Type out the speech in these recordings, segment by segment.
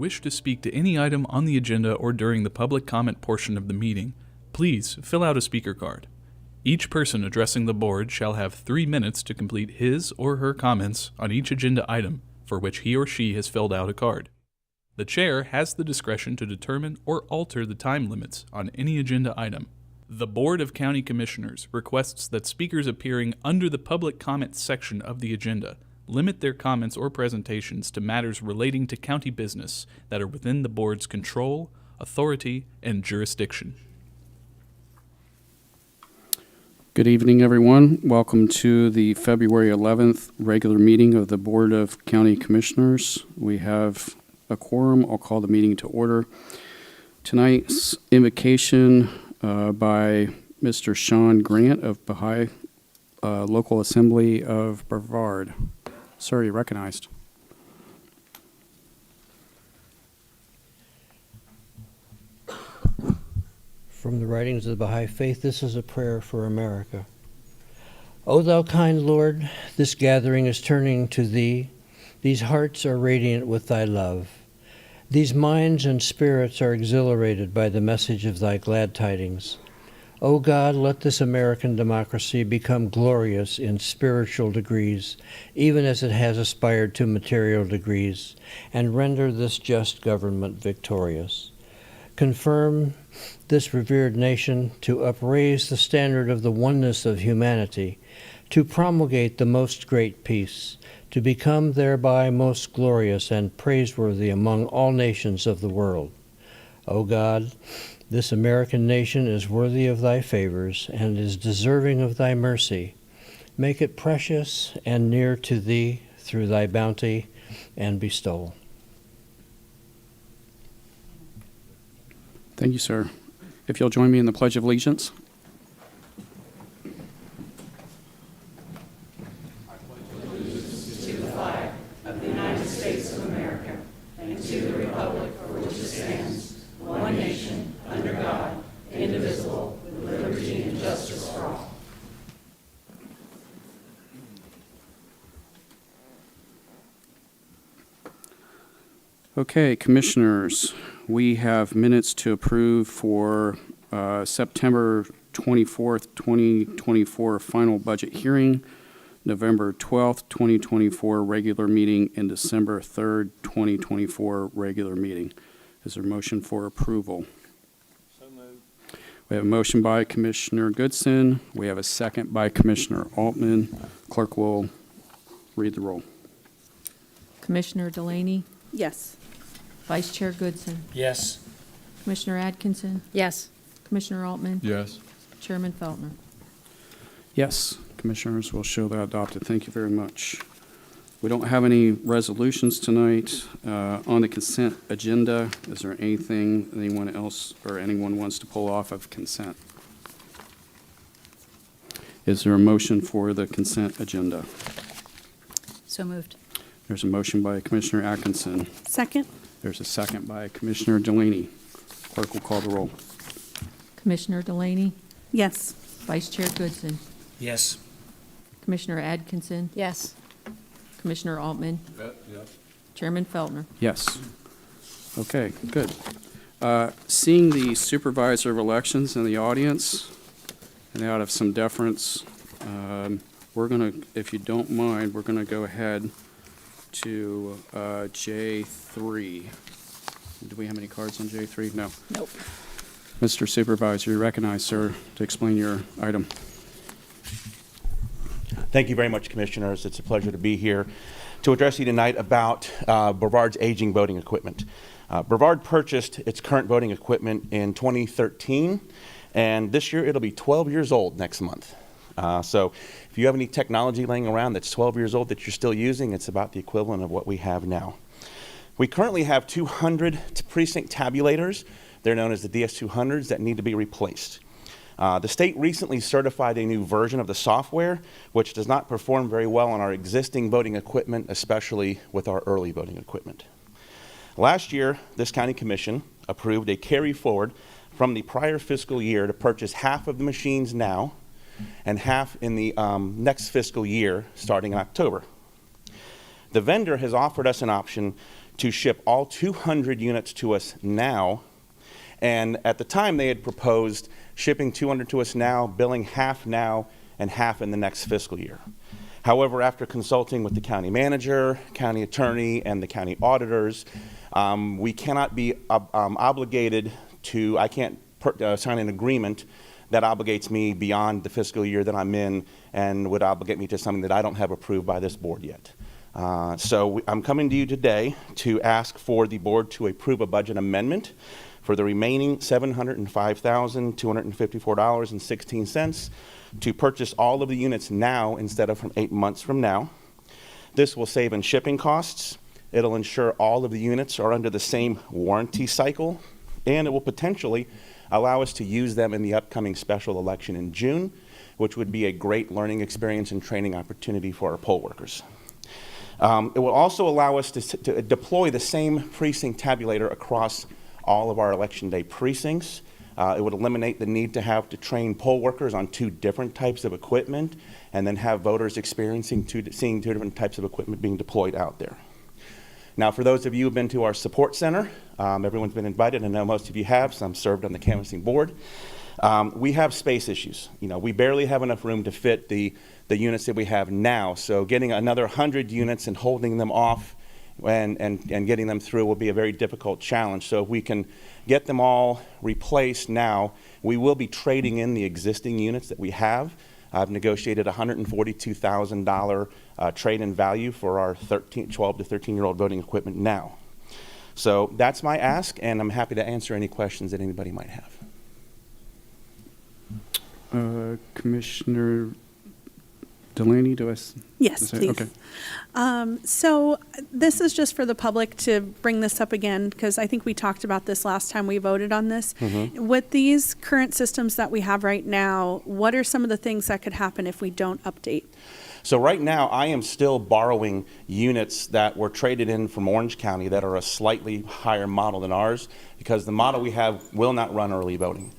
wish to speak to any item on the agenda or during the public comment portion of the meeting, please fill out a speaker card. Each person addressing the board shall have 3 minutes to complete his or her comments on each agenda item for which he or she has filled out a card. The chair has the discretion to determine or alter the time limits on any agenda item. The Board of County Commissioners requests that speakers appearing under the public comment section of the agenda limit their comments or presentations to matters relating to county business that are within the board's control, authority, and jurisdiction. Good evening, everyone. Welcome to the February 11th regular meeting of the Board of County Commissioners. We have a quorum. I'll call the meeting to order. Tonight's invocation by Mr. Sean Grant of Baha'i Local Assembly of Brevard. Sir, you're recognized. From the writings of the Baha'i Faith, this is a prayer for America. O thou kind Lord, this gathering is turning to thee. These hearts are radiant with thy love. These minds and spirits are exhilarated by the message of thy glad tidings. O God, let this American democracy become glorious in spiritual degrees, even as it has aspired to material degrees, and render this just government victorious. Confirm this revered nation to upraise the standard of the oneness of humanity, to promulgate the most great peace, to become thereby most glorious and praiseworthy among all nations of the world. O God, this American nation is worthy of thy favors and is deserving of thy mercy. Make it precious and near to thee through thy bounty and bestowal. Thank you, sir. If you'll join me in the Pledge of Allegiance. Okay, Commissioners, we have minutes to approve for September 24th, 2024 final budget hearing, November 12th, 2024 regular meeting, and December 3rd, 2024 regular meeting. Is there a motion for approval? So moved. We have a motion by Commissioner Goodson. We have a second by Commissioner Altman. Clerk will read the roll. Commissioner Delaney? Yes. Vice Chair Goodson? Yes. Commissioner Atkinson? Yes. Commissioner Altman? Yes. Chairman Feltner? Yes, Commissioners, will show that adopted. Thank you very much. We don't have any resolutions tonight. On the consent agenda, is there anything anyone else or anyone wants to pull off of consent? Is there a motion for the consent agenda? So moved. There's a motion by Commissioner Atkinson. Second. There's a second by Commissioner Delaney. Clerk will call the roll. Commissioner Delaney? Yes. Vice Chair Goodson? Yes. Commissioner Atkinson? Yes. Commissioner Altman? Yes. Chairman Feltner? Yes. Okay, good. Seeing the Supervisor of Elections in the audience, and out of some deference, we're going to, if you don't mind, we're going to go ahead to J3. Do we have any cards on J3? No. Nope. Mr. Supervisor, you recognize, sir, to explain your item. Thank you very much, Commissioners. It's a pleasure to be here to address you tonight about Brevard's aging voting equipment. Brevard purchased its current voting equipment in 2013, and this year it'll be 12 years old next month. So if you have any technology laying around that's 12 years old that you're still using, it's about the equivalent of what we have now. We currently have 200 precinct tabulators. They're known as the DS200s that need to be replaced. The state recently certified a new version of the software, which does not perform very well on our existing voting equipment, especially with our early voting equipment. Last year, this county commission approved a carry forward from the prior fiscal year to purchase half of the machines now and half in the next fiscal year starting in October. The vendor has offered us an option to ship all 200 units to us now. And at the time, they had proposed shipping 200 to us now, billing half now, and half in the next fiscal year. However, after consulting with the county manager, county attorney, and the county auditors, we cannot be obligated to, I can't sign an agreement that obligates me beyond the fiscal year that I'm in and would obligate me to something that I don't have approved by this board yet. So I'm coming to you today to ask for the board to approve a budget amendment for the remaining $705,254.16 to purchase all of the units now instead of from 8 months from now. This will save in shipping costs. It'll ensure all of the units are under the same warranty cycle, and it will potentially allow us to use them in the upcoming special election in June, which would be a great learning experience and training opportunity for our poll workers. It will also allow us to deploy the same precinct tabulator across all of our election day precincts. It would eliminate the need to have to train poll workers on 2 different types of equipment and then have voters experiencing seeing 2 different types of equipment being deployed out there. Now, for those of you who have been to our support center, everyone's been invited. I know most of you have. Some served on the canvassing board. We have space issues. You know, we barely have enough room to fit the units that we have now. So getting another 100 units and holding them off and getting them through will be a very difficult challenge. So if we can get them all replaced now, we will be trading in the existing units that we have. I've negotiated $142,000 trade-in value for our 12 to 13-year-old voting equipment now. So that's my ask, and I'm happy to answer any questions that anybody might have. Commissioner Delaney, do I? Yes, please. Okay. So this is just for the public to bring this up again, because I think we talked about this last time we voted on this. Mm-hmm. With these current systems that we have right now, what are some of the things that could happen if we don't update? So right now, I am still borrowing units that were traded in from Orange County that are a slightly higher model than ours, because the model we have will not run early voting,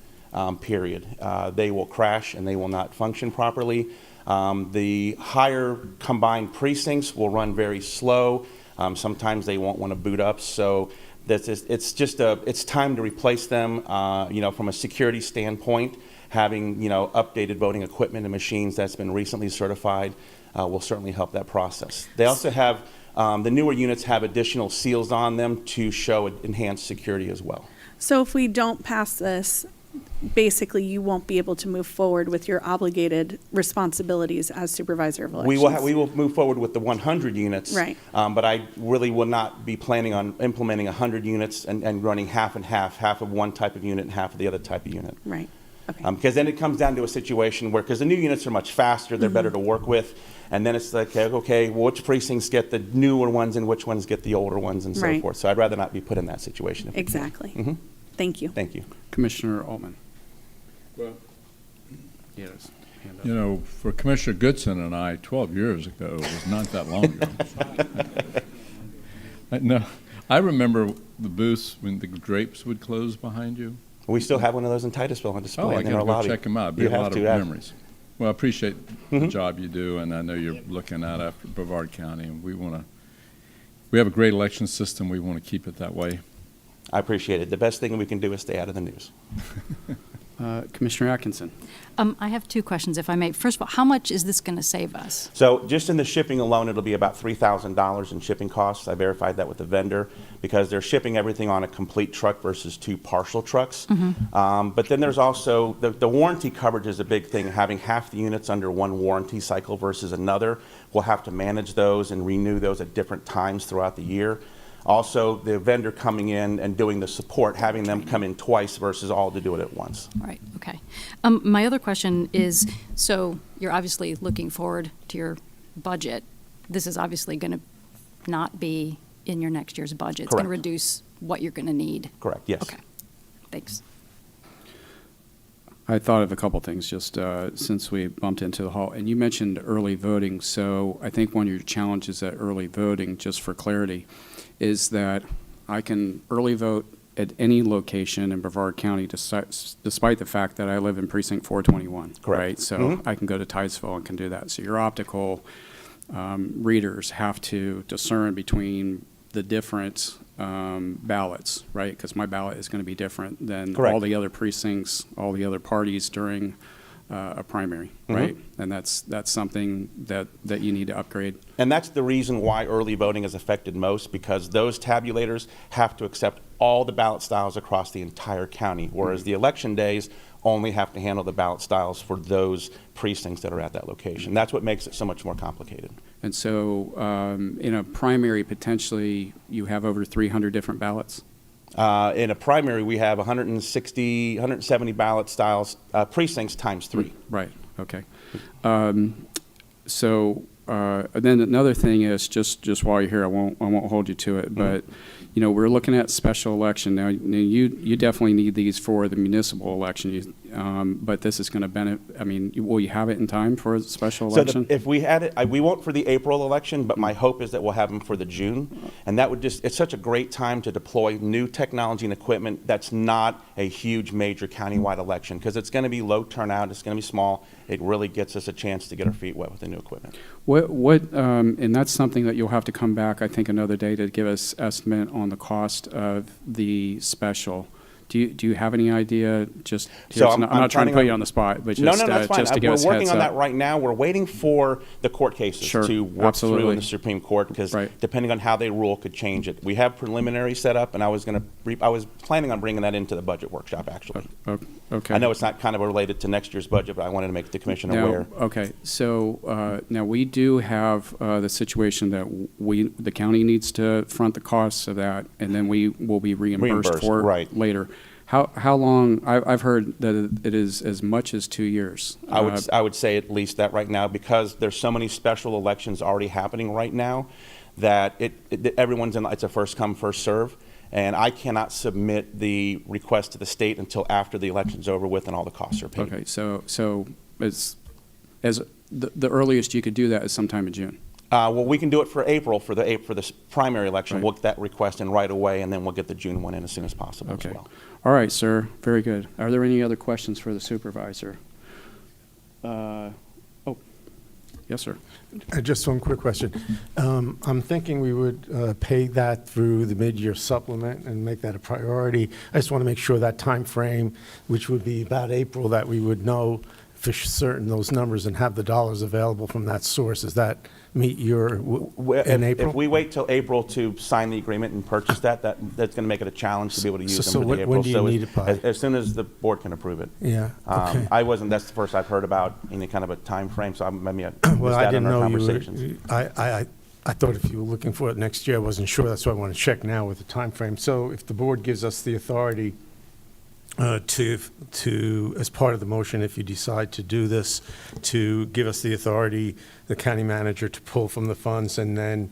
period. They will crash and they will not function properly. The higher combined precincts will run very slow. Sometimes they won't want to boot up. So it's time to replace them. From a security standpoint, having updated voting equipment and machines that's been recently certified will certainly help that process. They also have the newer units have additional seals on them to show enhanced security as well. So if we don't pass this, basically you won't be able to move forward with your obligated responsibilities as Supervisor of Elections. We will move forward with the 100 units, Right. But I really will not be planning on implementing 100 units and running half and half of one type of unit and half of the other type of unit. Right. Okay. Because then it comes down to a situation where, because the new units are much faster, they're better to work with, and then it's like, okay, well, which precincts get the newer ones and which ones get the older ones and so Right. forth. So I'd rather not be put in that situation. Exactly. Mm-hmm. Thank you. Thank you. Commissioner Altman. Well, Yes. Hand up. you know, for Commissioner Goodson and I, 12 years ago was not that long ago. No, I remember the booths when the drapes would close behind you. We still have one of those in Titusville on display Oh, I in got our to go lobby. check them out. Be You a have lot to, of yeah. memories. Well, I appreciate the job you do, and I know you're looking at after Brevard County, and we have a great election system. We want to keep it that way. I appreciate it. The best thing we can do is stay out of the news. Commissioner Atkinson. I have 2 questions, if I may. First of all, how much is this going to save us? So just in the shipping alone, it'll be about $3,000 in shipping costs. I verified that with the vendor because they're shipping everything on a complete truck versus 2 partial trucks. But then there's also the warranty coverage is a big thing. Having half the units under one warranty cycle versus another, we'll have to manage those and renew those at different times throughout the year. Also, the vendor coming in and doing the support, having them come in twice versus all to do it at once. Right, okay. My other question is, so you're obviously looking forward to your budget. This is obviously going to not be in your next year's budget. It's going to Correct. reduce what you're going to need. Correct, yes. Okay, thanks. I thought of a couple things just since we bumped into the hall. And you mentioned early voting. So I think one of your challenges at early voting, just for clarity, is that I can early vote at any location in Brevard County despite the fact that I live in precinct 421. Correct. Right? So I can go to Titusville and can do that. So your optical readers have to discern between the different ballots, right? Because my ballot is going to be different than Correct. all the other precincts, all the other parties during a primary, right? And that's something that you need to upgrade. And that's the reason why early voting is affected most, because those tabulators have to accept all the ballot styles across the entire county, whereas the election days only have to handle the ballot styles for those precincts that are at that location. That's what makes it so much more complicated. And so in a primary, potentially, you have over 300 different ballots? In a primary, we have 170 ballot styles, precincts times 3. Right, okay. So then another thing is, just while you're here, I won't hold you to it, but you know, we're looking at special election now. You definitely need these for the municipal election, but this is going to benefit. I mean, will you have it in time for a special election? So if we had it, we won't for the April election, but my hope is that we'll have them for the June. And that would it's such a great time to deploy new technology and equipment that's not a huge major countywide election, because it's going to be low turnout, it's going to be small. It really gets us a chance to get our feet wet with the new equipment. And that's something that you'll have to come back, I think, another day to give us estimate on the cost of the special. Do you have any idea? Just So I'm not trying to put you on the spot, but just No, that's fine. just to give us We're working heads on up. that right now. We're waiting for the court cases Sure, to work through absolutely. in the Supreme Court, because Right. depending on how they rule could change it. We have preliminary set up, and I was planning on bringing that into the budget workshop, actually. Okay. I know it's not kind of related to next year's budget, but I wanted to make the commission Now, aware. okay, so now we do have the situation that the county needs to front the costs of that, and then we will be reimbursed for it right. later. How long? I've heard that it is as much as 2 years. I would say at least that right now, because there's so many special elections already happening right now that it's a first come, first serve. And I cannot submit the request to the state until after the election's over with and all the costs are paid. Okay, so as the earliest you could do that is sometime in June. Well, we can do it for April, for the primary election. Right. We'll get that request in right away, and then we'll get the June one in as soon as possible Okay. as well. All right, sir. Very good. Are there any other questions for the supervisor? Yes, sir. Just one quick question. I'm thinking we would pay that through the mid-year supplement and make that a priority. I just want to make sure that time frame, which would be about April, that we would know for certain those numbers and have the dollars available from that source. Does that meet your, in April? If we wait till April to sign the agreement and purchase that's going to make it a challenge to be able to use So them for the April. when do you need it by? As soon as the board can approve it. Yeah, okay. That's the first I've heard about any kind of a time frame, so maybe I missed Well, I that in didn't our know conversations. I thought if you were looking for it next year, I wasn't sure. That's why I want to check now with the time frame. So if the board gives us the authority to, as part of the motion, if you decide to do this, to give us the authority, the county manager, to pull from the funds, and then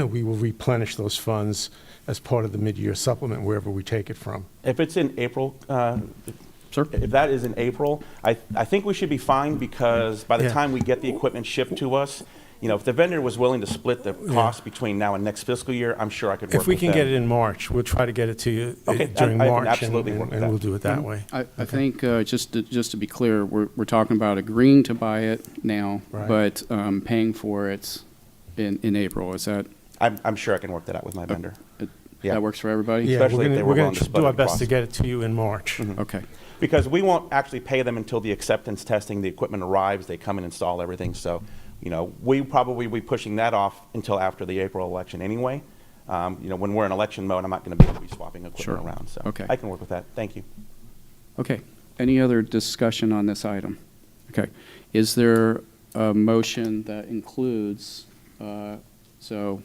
we will replenish those funds as part of the mid-year supplement wherever we take it from. If it's in April, Sir? if that is in April, I think we should be fine, because by the Yeah. time we get the equipment shipped to us, if the vendor was willing to split the cost between now and next fiscal year, I'm sure I could work with If we can them. get it in March, we'll try to get it to you Okay, during I can March, absolutely and work with and that. we'll do it that way. I think just to be clear, we're talking about agreeing to buy it now, Right. but paying for it in April. Is that I'm sure I can work that out with my vendor. Yeah. that works for everybody? Yeah, Especially if they were we're willing going to to do split our the best to cost. get it to you in March. Okay. Because we won't actually pay them until the acceptance testing, the equipment arrives, they come and install everything. So, we probably be pushing that off until after the April election anyway. When we're in election mode, I'm not going to be able to be swapping equipment Sure. around. So Okay. I can work with that. Thank you. Okay. Any other discussion on this item? Okay. Is there a motion that includes, so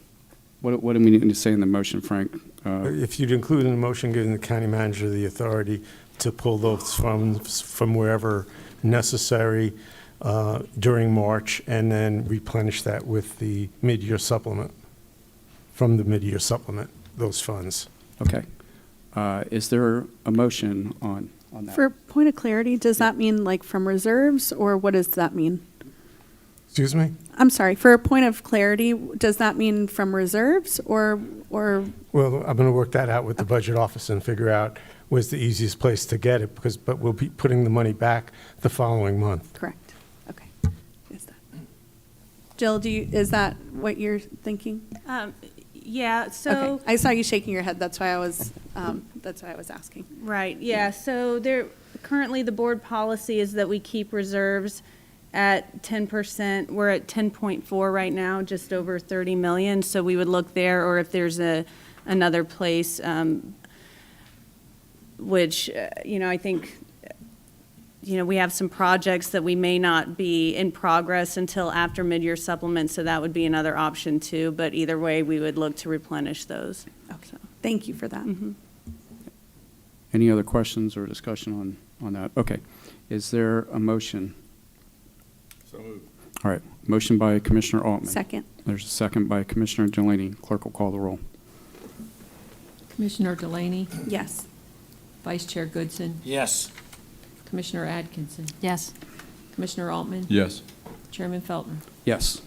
what do we need to say in the motion, Frank? If you'd include in the motion giving the county manager the authority to pull those funds from wherever necessary during March, and then replenish that with the mid-year supplement, from the mid-year supplement, those funds. Okay. Is there a motion on that? For point of clarity, does that mean like from reserves, or what does that mean? Excuse me? I'm sorry, for a point of clarity, does that mean from reserves or, Well, I'm going to work that out with the budget office and figure out where's the easiest place to get it, but we'll be putting the money back the following month. correct? Okay. Is that, Jill, is that what you're thinking? Yeah, so, Okay. I saw you shaking your head. That's why I was asking. right, yeah, so currently the board policy is that we keep reserves at 10%. We're at 10.4 right now, just over 30 million, so we would look there, or if there's another place, which, I think, we have some projects that we may not be in progress until after mid-year supplement, so that would be another option too. But either way, we would look to replenish those. Okay. Thank you for that. Any other questions or discussion on that? Okay. Is there a motion? So moved. All right. Motion by Commissioner Altman. Second. There's a second by Commissioner Delaney. Clerk will call the roll. Commissioner Delaney, Yes. Vice Chair Goodson, Yes. Commissioner Atkinson, Yes. Commissioner Altman, Yes. Chairman Feltner. Yes.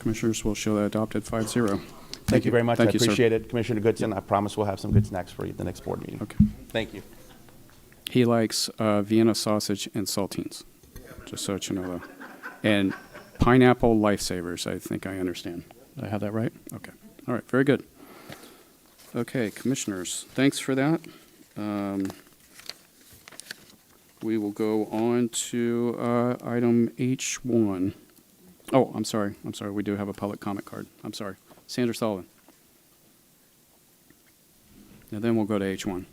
Commissioners will show that adopted 5-0. Thank you very much. I Thank you, sir. appreciate it. Commissioner Goodson, I promise we'll have some good snacks for you at the next board meeting. Okay. Thank you. He likes Vienna sausage and saltines, just so that you know that. And pineapple lifesavers, I think I understand. Did I have that right? Okay. All right, very good. Okay, commissioners, thanks for that. We will go on to item H1. Oh, I'm sorry. We do have a public comment card. I'm sorry. Sandra Sullivan. And then we'll go to H1.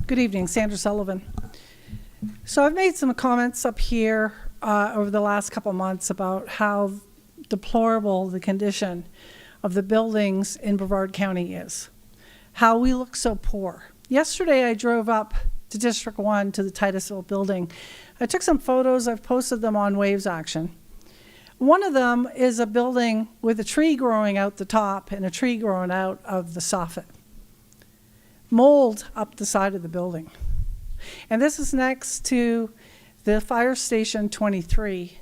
Good evening, Sandra Sullivan. So I've made some comments up here over the last couple months about how deplorable the condition of the buildings in Brevard County is, how we look so poor. Yesterday I drove up to District 1 to the Titusville building. I took some photos, I've posted them on Waves Action. One of them is a building with a tree growing out the top and a tree growing out of the soffit. Mold up the side of the building. And this is next to the Fire Station 23,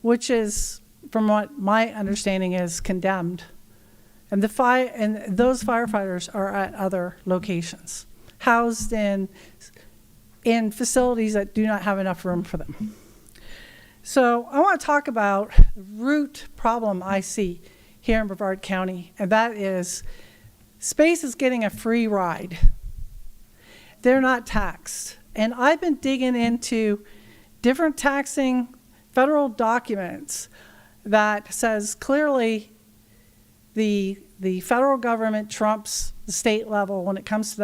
which is, from what my understanding is, condemned. And those firefighters are at other locations, housed in facilities that do not have enough room for them. So I want to talk about the root problem I see here in Brevard County, and that is space is getting a free ride. They're not taxed. And I've been digging into different taxing federal documents that says clearly the federal government trumps the state level when it comes to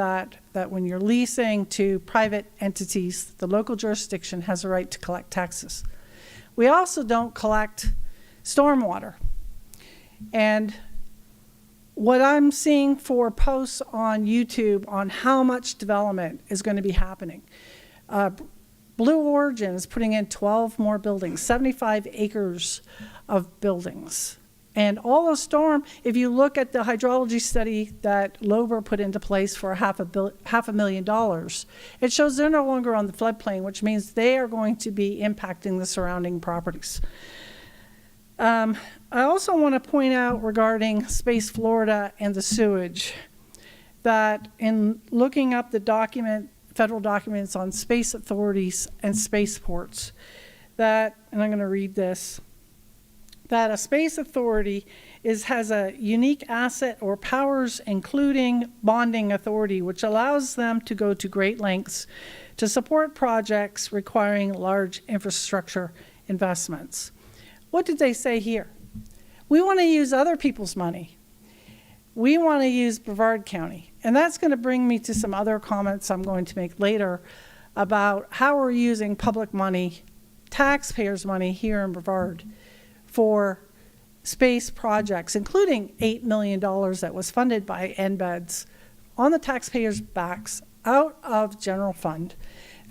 that when you're leasing to private entities, the local jurisdiction has a right to collect taxes. We also don't collect stormwater. And what I'm seeing for posts on YouTube on how much development is going to be happening. Blue Origin is putting in 12 more buildings, 75 acres of buildings. And all those if you look at the hydrology study that Lober put into place for $500,000, it shows they're no longer on the floodplain, which means they are going to be impacting the surrounding properties. I also want to point out regarding Space Florida and the sewage that in looking up the federal documents on space authorities and spaceports, and I'm going to read this, that a space authority has a unique asset or powers including bonding authority, which allows them to go to great lengths to support projects requiring large infrastructure investments. What did they say here? We want to use other people's money. We want to use Brevard County. And that's going to bring me to some other comments I'm going to make later about how we're using public money, taxpayers' money here in Brevard for space projects, including $8 million that was funded by NBEDS on the taxpayers' backs out of general fund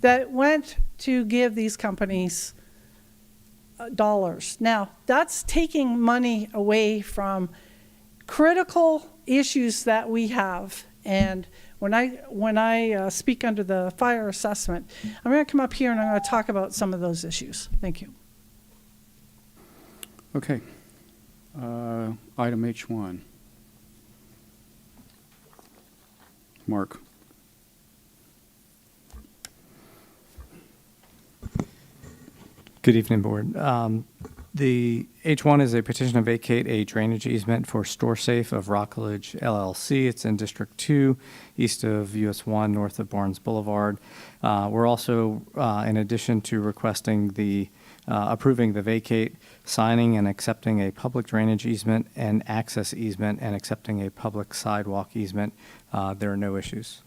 that went to give these companies dollars. Now, that's taking money away from critical issues that we have. And when I speak under the fire assessment, I'm going to come up here and I'm going to talk about some of those issues. Thank you. Okay. Item H1. Mark. Good evening, Board. The H1 is a petition to vacate a drainage easement for Storsafe of Rockledge LLC. It's in District 2, east of US 1, north of Barnes Boulevard. We're also, in addition to requesting the approving the vacate, signing and accepting a public drainage easement and access easement and accepting a public sidewalk easement. There are no issues.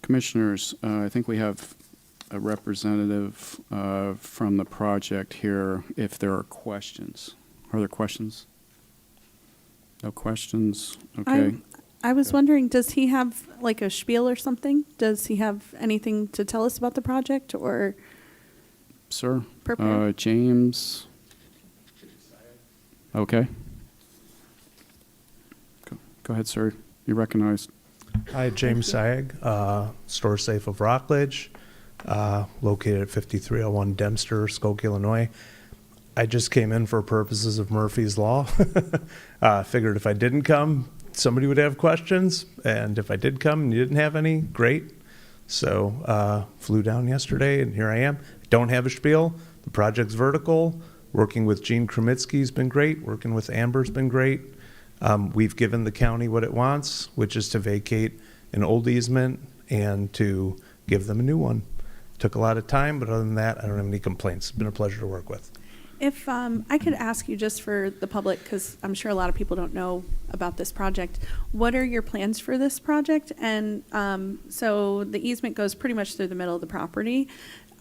Commissioners, I think we have a representative from the project here if there are questions. Are there questions? No questions? Okay. I was wondering, does he have like a spiel or something? Does he have anything to tell us about the project or? Sir? Prepare. James? Okay. Go ahead, sir. You're recognized. Hi, James Sayeg, Storsafe of Rockledge, located at 5301 Dempster, Skokie, Illinois. I just came in for purposes of Murphy's Law. Figured if I didn't come, somebody would have questions, and if I did come and you didn't have any, great. So flew down yesterday, and here I am. Don't have a spiel. The project's vertical. Working with Gene Kremitsky's been great. Working with Amber's been great. We've given the county what it wants, which is to vacate an old easement and to give them a new one. Took a lot of time, but other than that, I don't have any complaints. It's been a pleasure to work with. If I could ask you just for the public, because I'm sure a lot of people don't know about this project, what are your plans for this project? And so the easement goes pretty much through the middle of the property.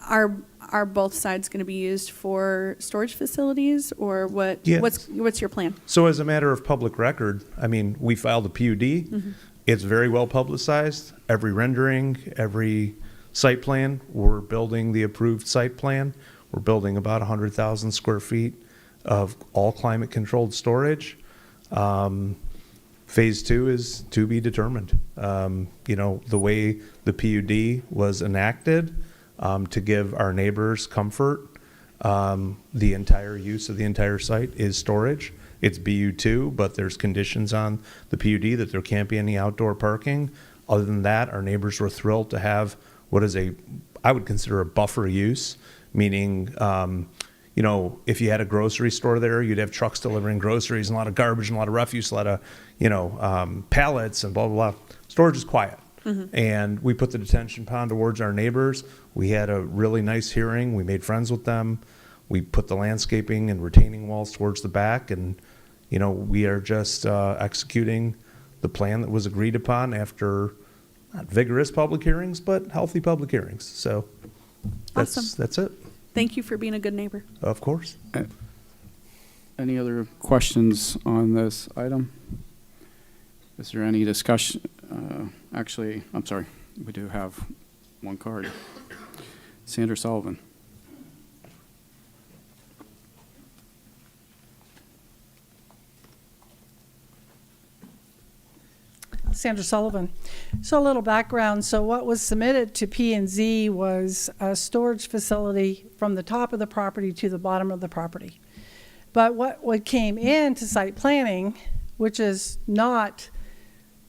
Are both sides going to be used for storage facilities, or what? Yes. What's your plan? So as a matter of public record, I mean, we filed a PUD. Mm-hmm. It's very well publicized. Every rendering, every site plan, we're building the approved site plan. We're building about 100,000 square feet of all climate controlled storage. Phase 2 is to be determined. You know, the way the PUD was enacted, to give our neighbors comfort, the entire use of the entire site is storage. It's BU2, but there's conditions on the PUD that there can't be any outdoor parking. Other than that, our neighbors were thrilled to have what is I would consider a buffer use, meaning, you know, if you had a grocery store there, you'd have trucks delivering groceries and a lot of garbage and a lot of refuse, a lot of, you know, pallets and blah, blah, blah. Storage is quiet. Mm-hmm. And we put the detention pond towards our neighbors. We had a really nice hearing. We made friends with them. We put the landscaping and retaining walls towards the back. And, you know, we are just executing the plan that was agreed upon after not vigorous public hearings, but healthy public hearings. So that's it. Thank you for being a good neighbor. Of course. Any other questions on this item? Is there any discussion? Actually, I'm sorry, we do have one card. Sandra Sullivan. Sandra Sullivan. So a little background. So what was submitted to P&Z was a storage facility from the top of the property to the bottom of the property. But what came into site planning, which is not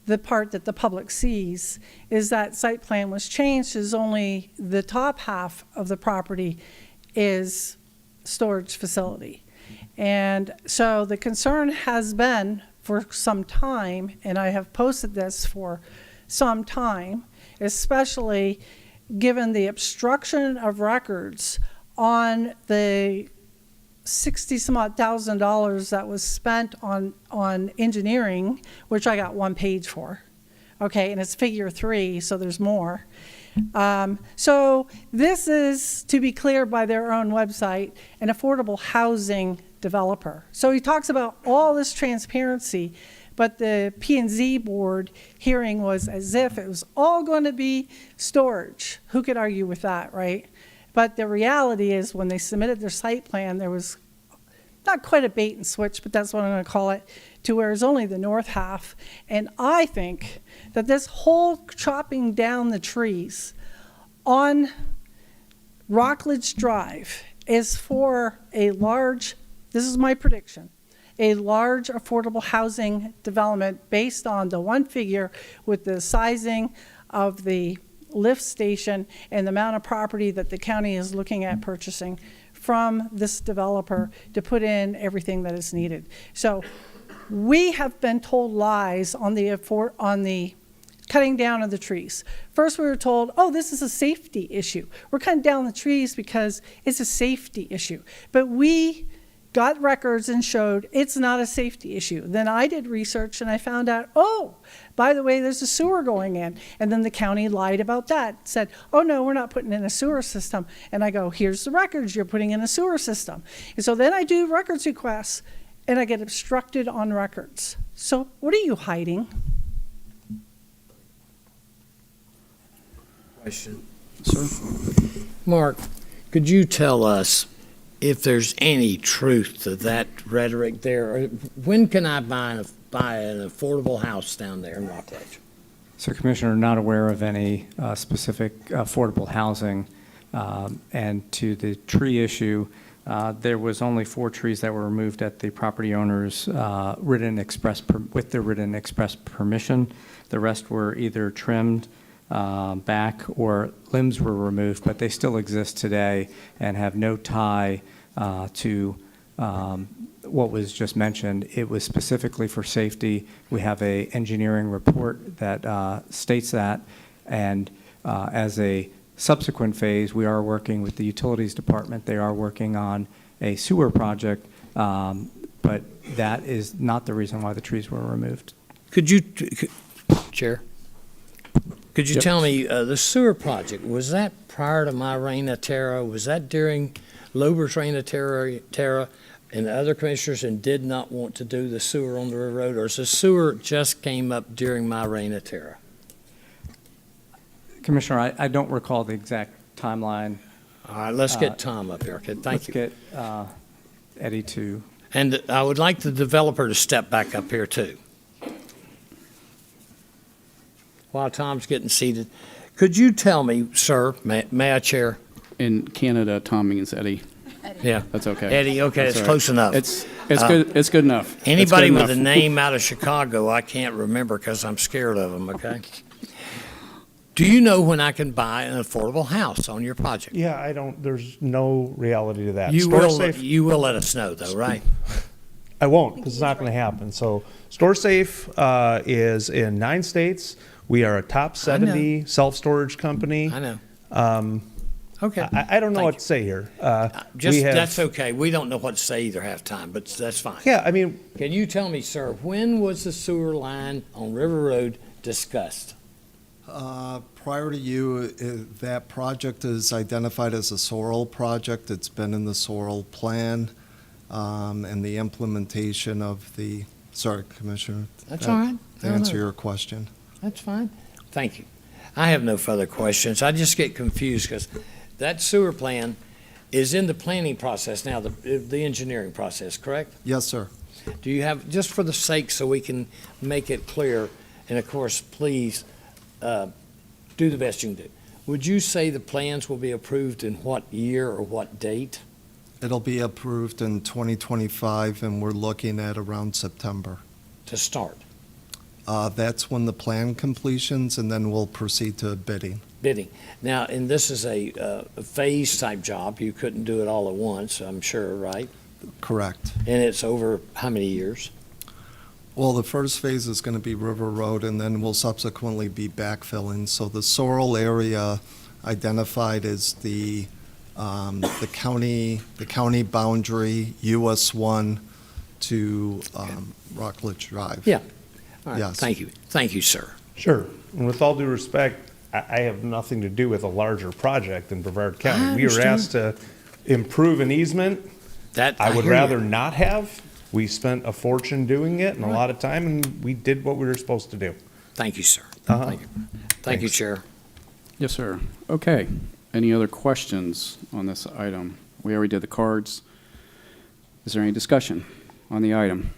the part that the public sees, is that site plan was changed as only the top half of the property is storage facility. And so the concern has been for some time, and I have posted this for some time, especially given the obstruction of records on the $60-some-odd thousand that was spent on engineering, which I got one page for. Okay, and it's figure 3, so there's more. So this is, to be clear by their own website, an affordable housing developer. So he talks about all this transparency, but the P&Z board hearing was as if it was all going to be storage. Who could argue with that, right? But the reality is when they submitted their site plan, there was not quite a bait and switch, but that's what I'm going to call it, to where it's only the north half. And I think that this whole chopping down the trees on Rockledge Drive is for a large, this is my prediction, a large affordable housing development based on the one figure with the sizing of the lift station and the amount of property that the county is looking at purchasing from this developer to put in everything that is needed. So we have been told lies on the cutting down of the trees. First, we were told, oh, this is a safety issue. We're cutting down the trees because it's a safety issue. But we got records and showed it's not a safety issue. Then I did research and I found out, oh, by the way, there's a sewer going in. And then the county lied about that, said, oh, no, we're not putting in a sewer system. And I go, here's the records, you're putting in a sewer system. And so then I do records requests and I get obstructed on records. So what are you hiding? Question. Sir? Mark, could you tell us if there's any truth to that rhetoric there? Or when can I buy an affordable house down there in Rockledge? So, Commissioner, not aware of any specific affordable housing. And to the tree issue, there was only 4 trees that were removed at the property owner's with the written express permission. The rest were either trimmed back or limbs were removed, but they still exist today and have no tie to what was just mentioned. It was specifically for safety. We have a engineering report that states that, and as a subsequent phase, we are working with the utilities department. They are working on a sewer project, but that is not the reason why the trees were removed. Chair? Could you tell me, the sewer project, was that prior to my reign of terror? Was that during Lober's reign of terror and the other commissioners and did not want to do the sewer on the railroad? Or is the sewer just came up during my reign of terror? Commissioner, I don't recall the exact timeline. All right, let's get Tom up here. Okay, thank you. Let's get Eddie to. And I would like the developer to step back up here too. While Tom's getting seated, could you tell me, sir, may I, Chair? In Canada, Tom means Eddie. Yeah. That's okay. Eddie, okay, That's it's all close enough. It's good. It's good enough. Anybody It's good with a enough. name out of Chicago, I can't remember because I'm scared of them, okay? Do you know when I can buy an affordable house on your project? Yeah, there's no reality to that. You will let us know though, right? I won't, because it's not going to happen. So Storsafe is in 9 states. We are a top 70 self-storage company. I know. Okay. I don't know what to say here. That's okay. We don't know what to say either half time, but that's fine. Yeah, I mean. Can you tell me, sir, when was the sewer line on River Road discussed? Prior to you, that project is identified as a SORL project. It's been in the SORL plan and the implementation of the, sorry, Commissioner. That's all right. To answer your question. That's fine. Thank you. I have no further questions. I just get confused because that sewer plan is in the planning process now, the engineering process, correct? Yes, sir. Do you have, just for the sake so we can make it clear, and of course, please do the best you can do. Would you say the plans will be approved in what year or what date? It'll be approved in 2025, and we're looking at around September. To start? That's when the plan completions, and then we'll proceed to bidding. Bidding. Now, and this is a phase type job. You couldn't do it all at once, I'm sure, right? Correct. And it's over how many years? Well, the first phase is going to be River Road, and then we'll subsequently be backfilling. So the Sorrel area identified as the county boundary, US 1 to Rockledge Drive. Yeah. All right. Yes. Thank you. Thank you, sir. Sure. And with all due respect, I have nothing to do with a larger project in Brevard County. We were asked to improve an easement. That I would rather not have. We spent a fortune doing it and a lot of time, and we did what we were supposed to do. Thank you, sir. Uh-huh. Thank you. Thank you, Chair. Yes, sir. Okay. Any other questions on this item? We already did the cards. Is there any discussion on the item?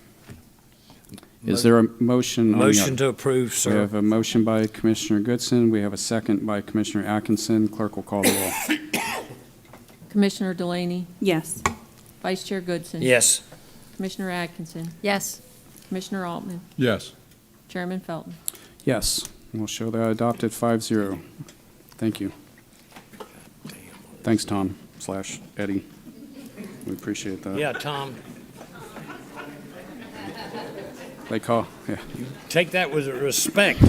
Is there a motion? Motion to approve, sir. We have a motion by Commissioner Goodson. We have a second by Commissioner Atkinson. Clerk will call the roll. Commissioner Delaney? Yes. Vice Chair Goodson? Yes. Commissioner Atkinson? Yes. Commissioner Altman? Yes. Chairman Felton? Yes. We'll show that adopted 5-0. Thank you. Thanks, Tom / Eddie. We appreciate that. Yeah, Tom, They call, yeah. take that with respect.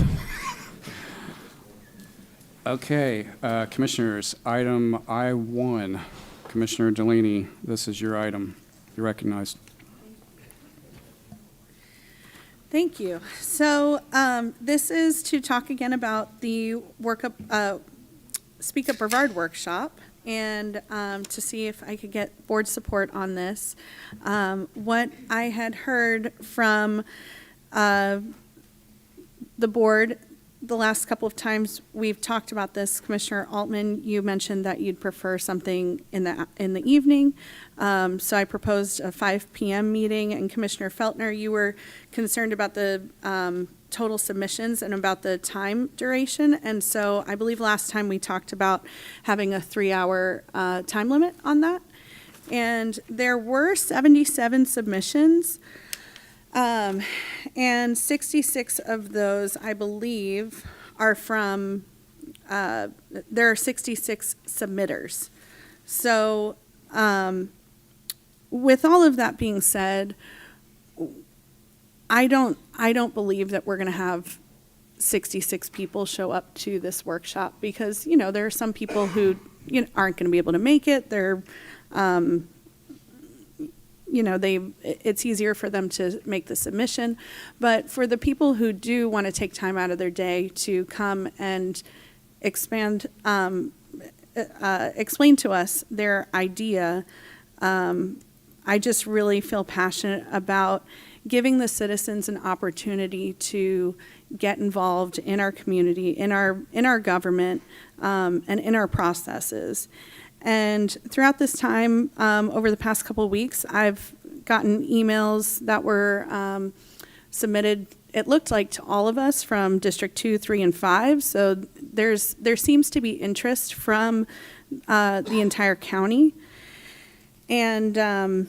Okay, Commissioners, item I-1. Commissioner Delaney, this is your item. You're recognized. Thank you. So this is to talk again about the Speak Up Brevard Workshop, and to see if I could get board support on this. What I had heard from the board the last couple of times we've talked about this, Commissioner Altman, you mentioned that you'd prefer something in the evening. So I proposed a 5 p.m. meeting, and Commissioner Feltner, you were concerned about the total submissions and about the time duration. And so I believe last time we talked about having a 3-hour time limit on that. And there were 77 submissions. And 66 of those, I believe, are from, there are 66 submitters. So, with all of that being said, I don't believe that we're going to have 66 people show up to this workshop because, there are some people who, aren't going to be able to make it. They're, it's easier for them to make the submission. But for the people who do want to take time out of their day to come and explain to us their idea, I just really feel passionate about giving the citizens an opportunity to get involved in our community, in our government, and in our processes. And throughout this time, over the past couple of weeks, I've gotten emails that were submitted, it looked like, to all of us from District 2, 3, and 5. So there seems to be interest from the entire county. And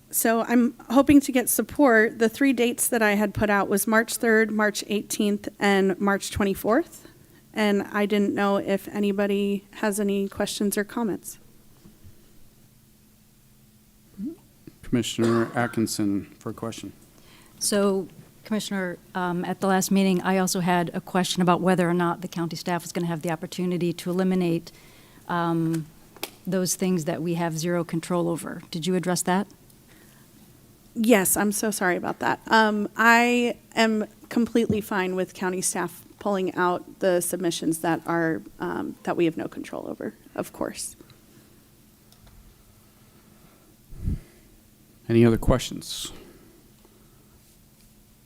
so I'm hoping to get support. The 3 dates that I had put out was March 3rd, March 18th, and March 24th. And I didn't know if anybody has any questions or comments. Commissioner Atkinson for a question. So, Commissioner, at the last meeting, I also had a question about whether or not the county staff was going to have the opportunity to eliminate those things that we have zero control over. Did you address that? Yes, I'm so sorry about that. I am completely fine with county staff pulling out the submissions that are that we have no control over, of course. Any other questions?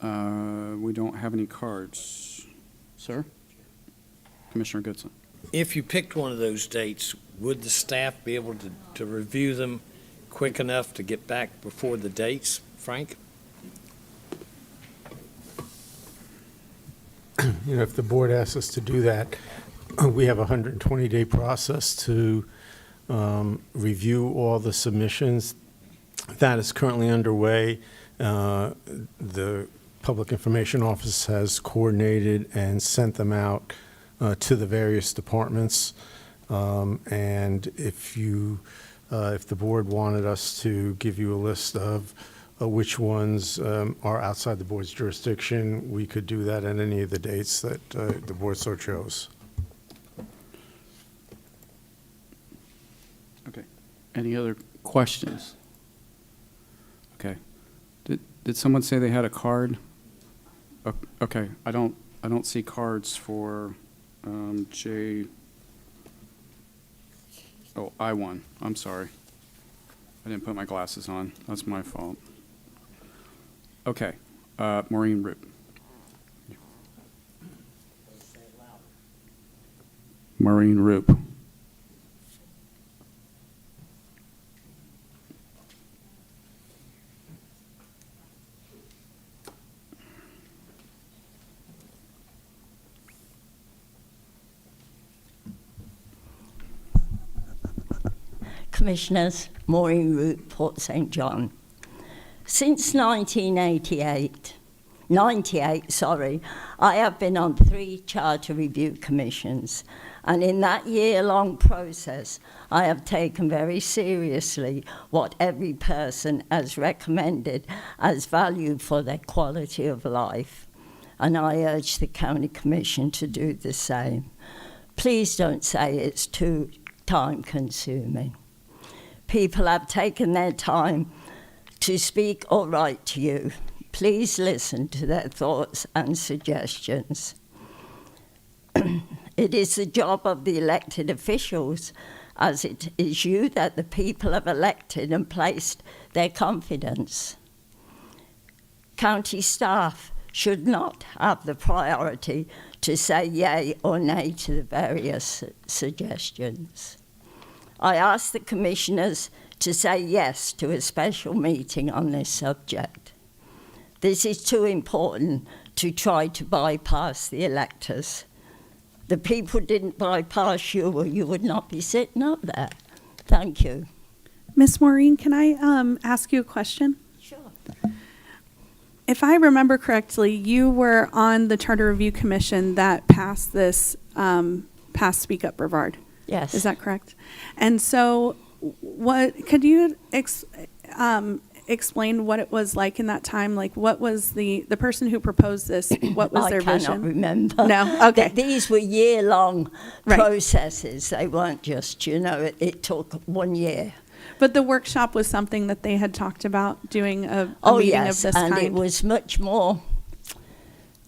We don't have any cards. Sir? Commissioner Goodson. If you picked one of those dates, would the staff be able to review them quick enough to get back before the dates, Frank? If the board asks us to do that, we have a 120-day process to review all the submissions. That is currently underway. The Public Information Office has coordinated and sent them out to the various departments. And if the board wanted us to give you a list of which ones are outside the board's jurisdiction, we could do that at any of the dates that the board so chose. Okay. Any other questions? Okay. Did someone say they had a card? Okay. I don't see cards for I-1. I'm sorry. I didn't put my glasses on. That's my fault. Okay. Maureen Roop. Maureen Roop. Commissioners, Maureen Root, Port St. John. Since 1988, 98, I have been on 3 charter review commissions, and in that year-long process, I have taken very seriously what every person has recommended as value for their quality of life, and I urge the County Commission to do the same. Please don't say it's too time-consuming. People have taken their time to speak or write to you. Please listen to their thoughts and suggestions. It is the job of the elected officials, as it is you that the people have elected and placed their confidence. County staff should not have the priority to say yay or nay to the various suggestions. I ask the commissioners to say yes to a special meeting on this subject. This is too important to try to bypass the electors. The people didn't bypass you, or you would not be sitting up there. Thank you. Miss Maureen, can I ask you a question? Sure. If I remember correctly, you were on the Charter Review Commission that passed this, passed Speak Up Brevard. Yes. Is that correct? And so, what could you explain what it was like in that time? Like, what was the person who proposed this? What was their vision? I cannot remember. No. Okay. These were year-long processes. They weren't just, it took 1 year. But the workshop was something that they had talked about doing a meeting of this kind. And it was much more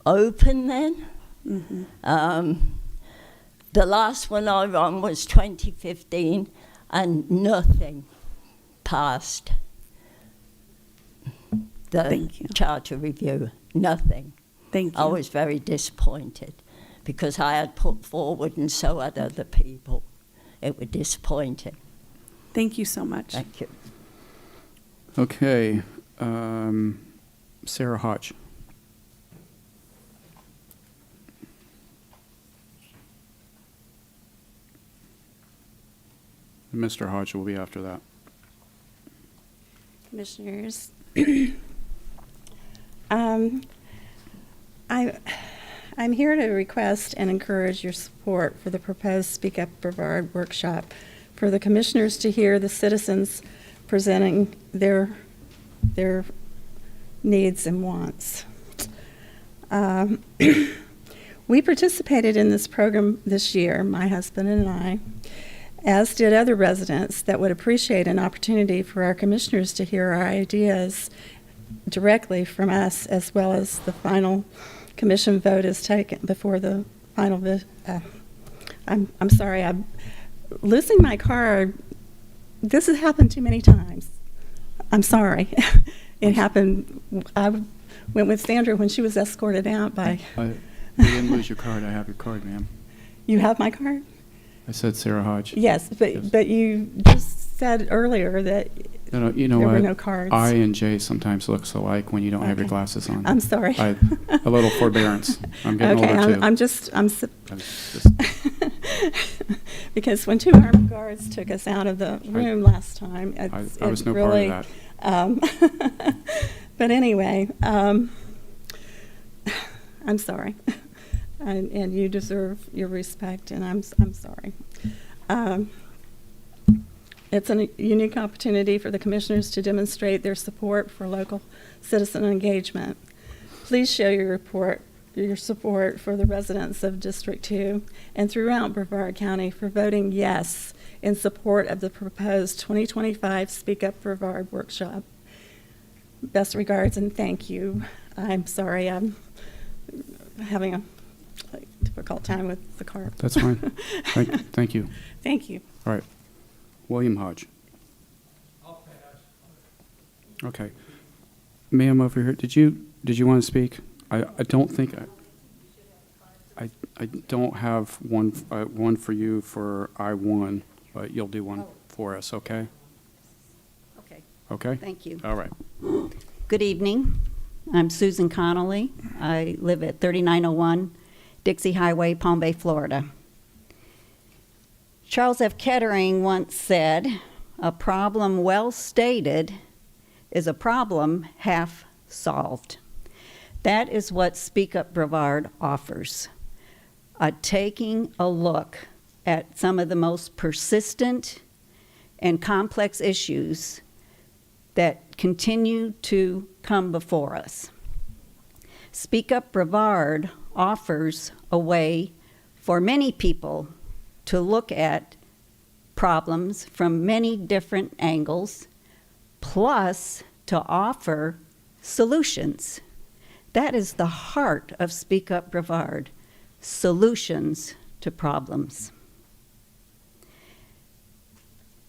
open then. Mm-hmm. The last one I ran was 2015, and nothing passed the charter review. Nothing. Thank you. I was very disappointed because I had put forward, and so had other people. It was disappointing. Thank you so much. Thank you. Okay. Sarah Hodge. Mr. Hodge will be after that. Commissioners, I'm here to request and encourage your support for the proposed Speak Up Brevard workshop for the commissioners to hear the citizens presenting their needs and wants. We participated in this program this year, my husband and I, as did other residents that would appreciate an opportunity for our commissioners to hear our ideas directly from us, as well as the final commission vote is taken before the final. I'm sorry, I'm losing my card. This has happened too many times. I'm sorry. It happened. I went with Sandra when she was escorted out by. You didn't lose your card. I have your card, ma'am. You have my card? I said Sarah Hodge. Yes, but you just said earlier that there were no cards. I and Jay sometimes looks alike when you don't have your glasses on. I'm sorry. A little forbearance. I'm getting older too. I'm because when 2 armed guards took us out of the room last time, I was no part of that. But anyway, I'm sorry. And you deserve your respect, and I'm sorry. It's a unique opportunity for the commissioners to demonstrate their support for local citizen engagement. Please show your support for the residents of District 2 and throughout Brevard County for voting yes in support of the proposed 2025 Speak Up Brevard workshop. Best regards and thank you. I'm sorry, I'm having a difficult time with the card. That's fine. Thank you. Thank you. All right. William Hodge. Okay. Ma'am, over here, did you want to speak? I don't think I don't have one for you for I-1, but you'll do one for us, okay? Okay. Okay? Thank you. All right. Good evening. I'm Susan Connolly. I live at 3901 Dixie Highway, Palm Bay, Florida. Charles F. Kettering once said, "A problem well stated is a problem half solved." That is what Speak Up Brevard offers. Taking a look at some of the most persistent and complex issues that continue to come before us. Speak Up Brevard offers a way for many people to look at problems from many different angles, plus to offer solutions. That is the heart of Speak Up Brevard, solutions to problems.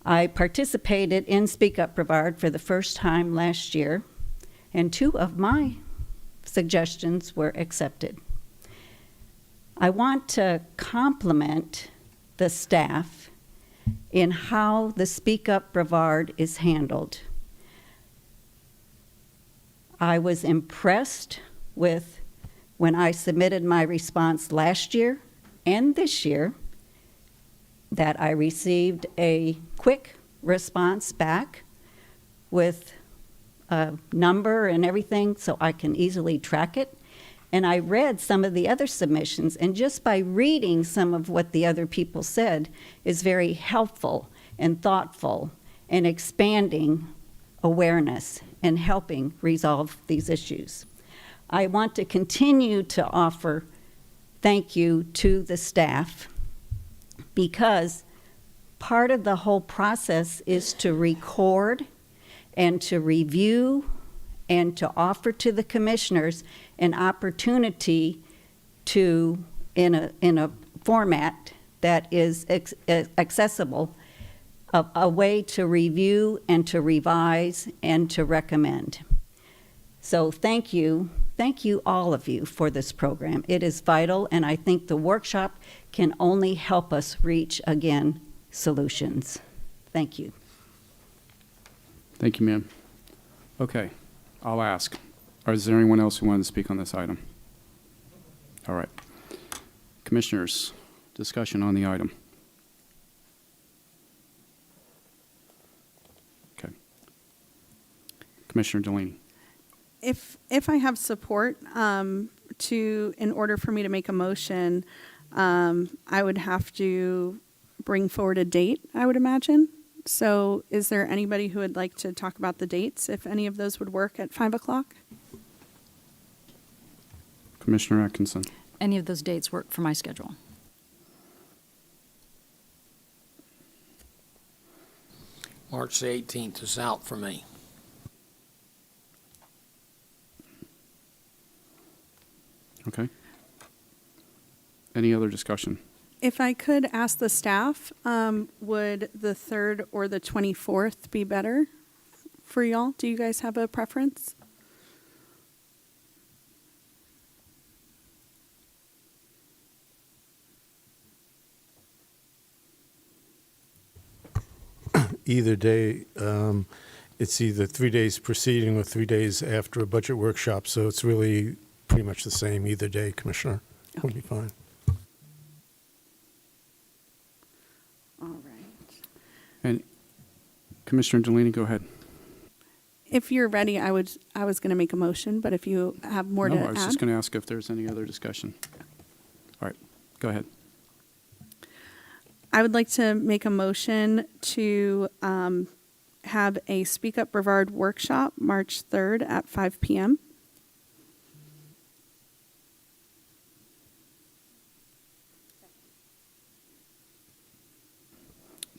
I participated in Speak Up Brevard for the first time last year, and 2 of my suggestions were accepted. I want to compliment the staff in how the Speak Up Brevard is handled. I was impressed with, when I submitted my response last year and this year, that I received a quick response back with a number and everything so I can easily track it. And I read some of the other submissions, and just by reading some of what the other people said is very helpful and thoughtful and expanding awareness and helping resolve these issues. I want to continue to offer thank you to the staff, because part of the whole process is to record and to review and to offer to the commissioners an opportunity to, in a format that is accessible, a way to review and to revise and to recommend. So thank you all of you for this program. It is vital, and I think the workshop can only help us reach, again, solutions. Thank you. Thank you, ma'am. Okay, I'll ask. Is there anyone else who wanted to speak on this item? All right. Commissioners, discussion on the item. Okay. Commissioner Delaney. If I have support in order for me to make a motion, I would have to bring forward a date, I would imagine. So is there anybody who would like to talk about the dates, if any of those would work at 5 o'clock? Commissioner Atkinson. Any of those dates work for my schedule. March the 18th is out for me. Okay. Any other discussion? If I could ask the staff, would the 3rd or the 24th be better for y'all? Do you guys have a preference? Either day, it's either 3 days preceding or 3 days after a budget workshop, so it's really pretty much the same either day, Commissioner. Would be fine. All right. And Commissioner Delaney, go ahead. If you're ready, I was going to make a motion, but if you have more to add. I was just going to ask if there's any other discussion. All right, go ahead. I would like to make a motion to have a Speak Up Brevard workshop March 3rd at 5 p.m.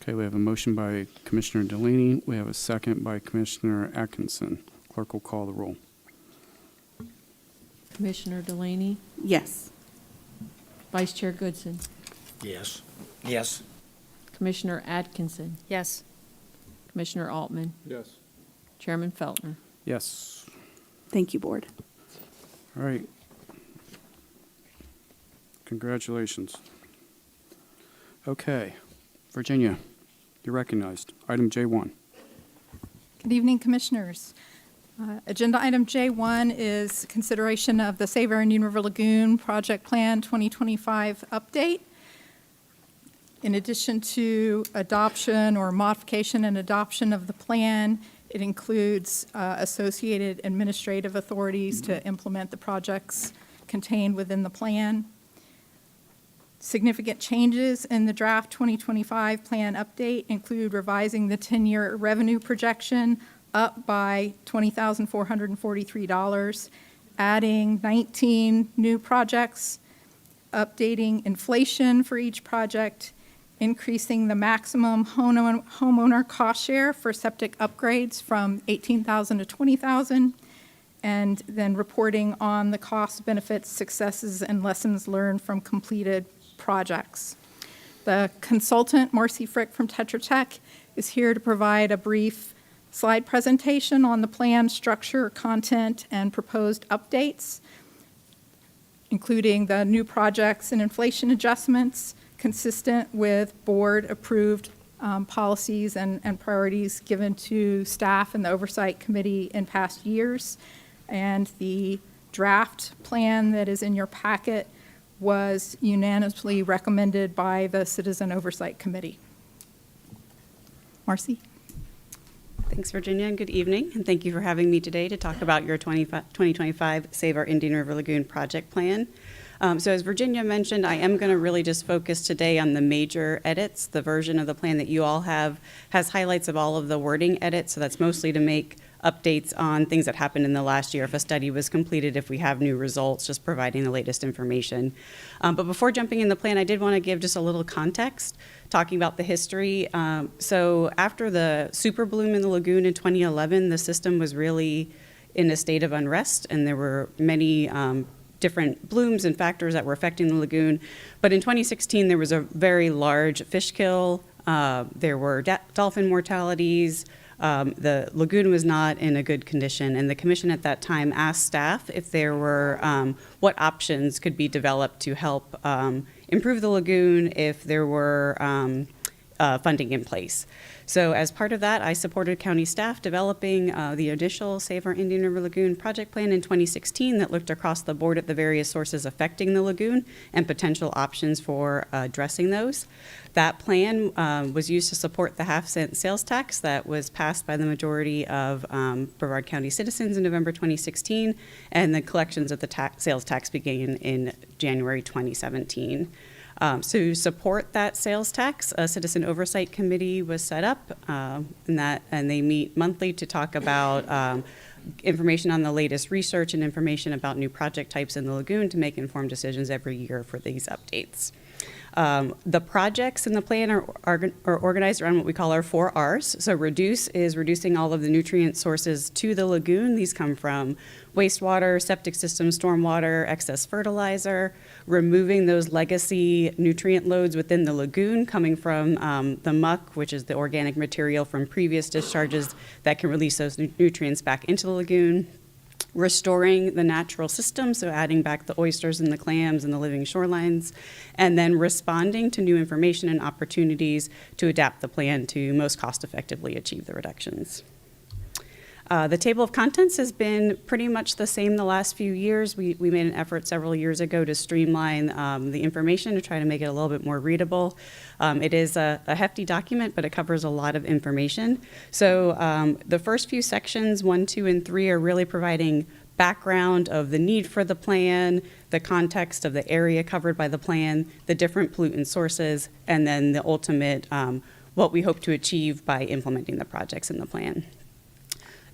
Okay, we have a motion by Commissioner Delaney. We have a second by Commissioner Atkinson. Clerk will call the roll. Commissioner Delaney, Yes. Vice Chair Goodson, Yes. Yes. Commissioner Atkinson, Yes. Commissioner Altman, Yes. Chairman Feltner. Yes. Thank you, Board. All right. Congratulations. Okay, Virginia, you're recognized. Item J1. Good evening, Commissioners. Agenda item J1 is consideration of the Save Our Indian River Lagoon Project Plan 2025 update. In addition to adoption or modification and adoption of the plan, It includes associated administrative authorities to implement the projects contained within the plan. Significant changes in the draft 2025 plan update include revising the 10-year revenue projection up by $20,443, adding 19 new projects, updating inflation for each project, increasing the maximum homeowner cost share for septic upgrades from $18,000 to $20,000, and then reporting on the cost, benefits, successes, and lessons learned from completed projects. The consultant, Marcy Frick from Tetra Tech, is here to provide a brief slide presentation on the plan structure, content, and proposed updates, including the new projects and inflation adjustments consistent with board-approved policies and priorities given to staff and the Oversight Committee in past years. And the draft plan that is in your packet was unanimously recommended by the Citizen Oversight Committee. Marcy? Thanks, Virginia, and good evening. And thank you for having me today to talk about your 2025 Save Our Indian River Lagoon project plan. So as Virginia mentioned, I am going to really just focus today on the major edits. The version of the plan that you all have has highlights of all of the wording edits, so that's mostly to make updates on things that happened in the last year. If a study was completed, if we have new results, just providing the latest information. But before jumping in the plan, I did want to give just a little context, talking about the history. So after the super bloom in the lagoon in 2011, the system was really in a state of unrest, and there were many different blooms and factors that were affecting the lagoon. But in 2016, there was a very large fish kill. There were dolphin mortalities. The lagoon was not in a good condition, and the commission at that time asked staff if there were what options could be developed to help improve the lagoon if there were funding in place. So as part of that, I supported county staff developing the initial Save Our Indian River Lagoon project plan in 2016 that looked across the board at the various sources affecting the lagoon and potential options for addressing those. That plan was used to support the half-cent sales tax that was passed by the majority of Brevard County citizens in November 2016, and the collections of the sales tax began in January 2017. To support that sales tax, a citizen oversight committee was set up, and they meet monthly to talk about information on the latest research and information about new project types in the lagoon to make informed decisions every year for these updates. The projects in the plan are organized around what we call our 4 R's. So reduce is reducing all of the nutrient sources to the lagoon. These come from wastewater, septic system, stormwater, excess fertilizer, removing those legacy nutrient loads within the lagoon coming from the muck, which is the organic material from previous discharges that can release those nutrients back into the lagoon. Restoring the natural system, so adding back the oysters and the clams and the living shorelines, and then responding to new information and opportunities to adapt the plan to most cost effectively achieve the reductions. The table of contents has been pretty much the same the last few years. We made an effort several years ago to streamline the information to try to make it a little bit more readable. It is a hefty document, but it covers a lot of information. So the first few sections, 1, 2, and 3, are really providing background of the need for the plan, the context of the area covered by the plan, the different pollutant sources, and then the ultimate, what we hope to achieve by implementing the projects in the plan.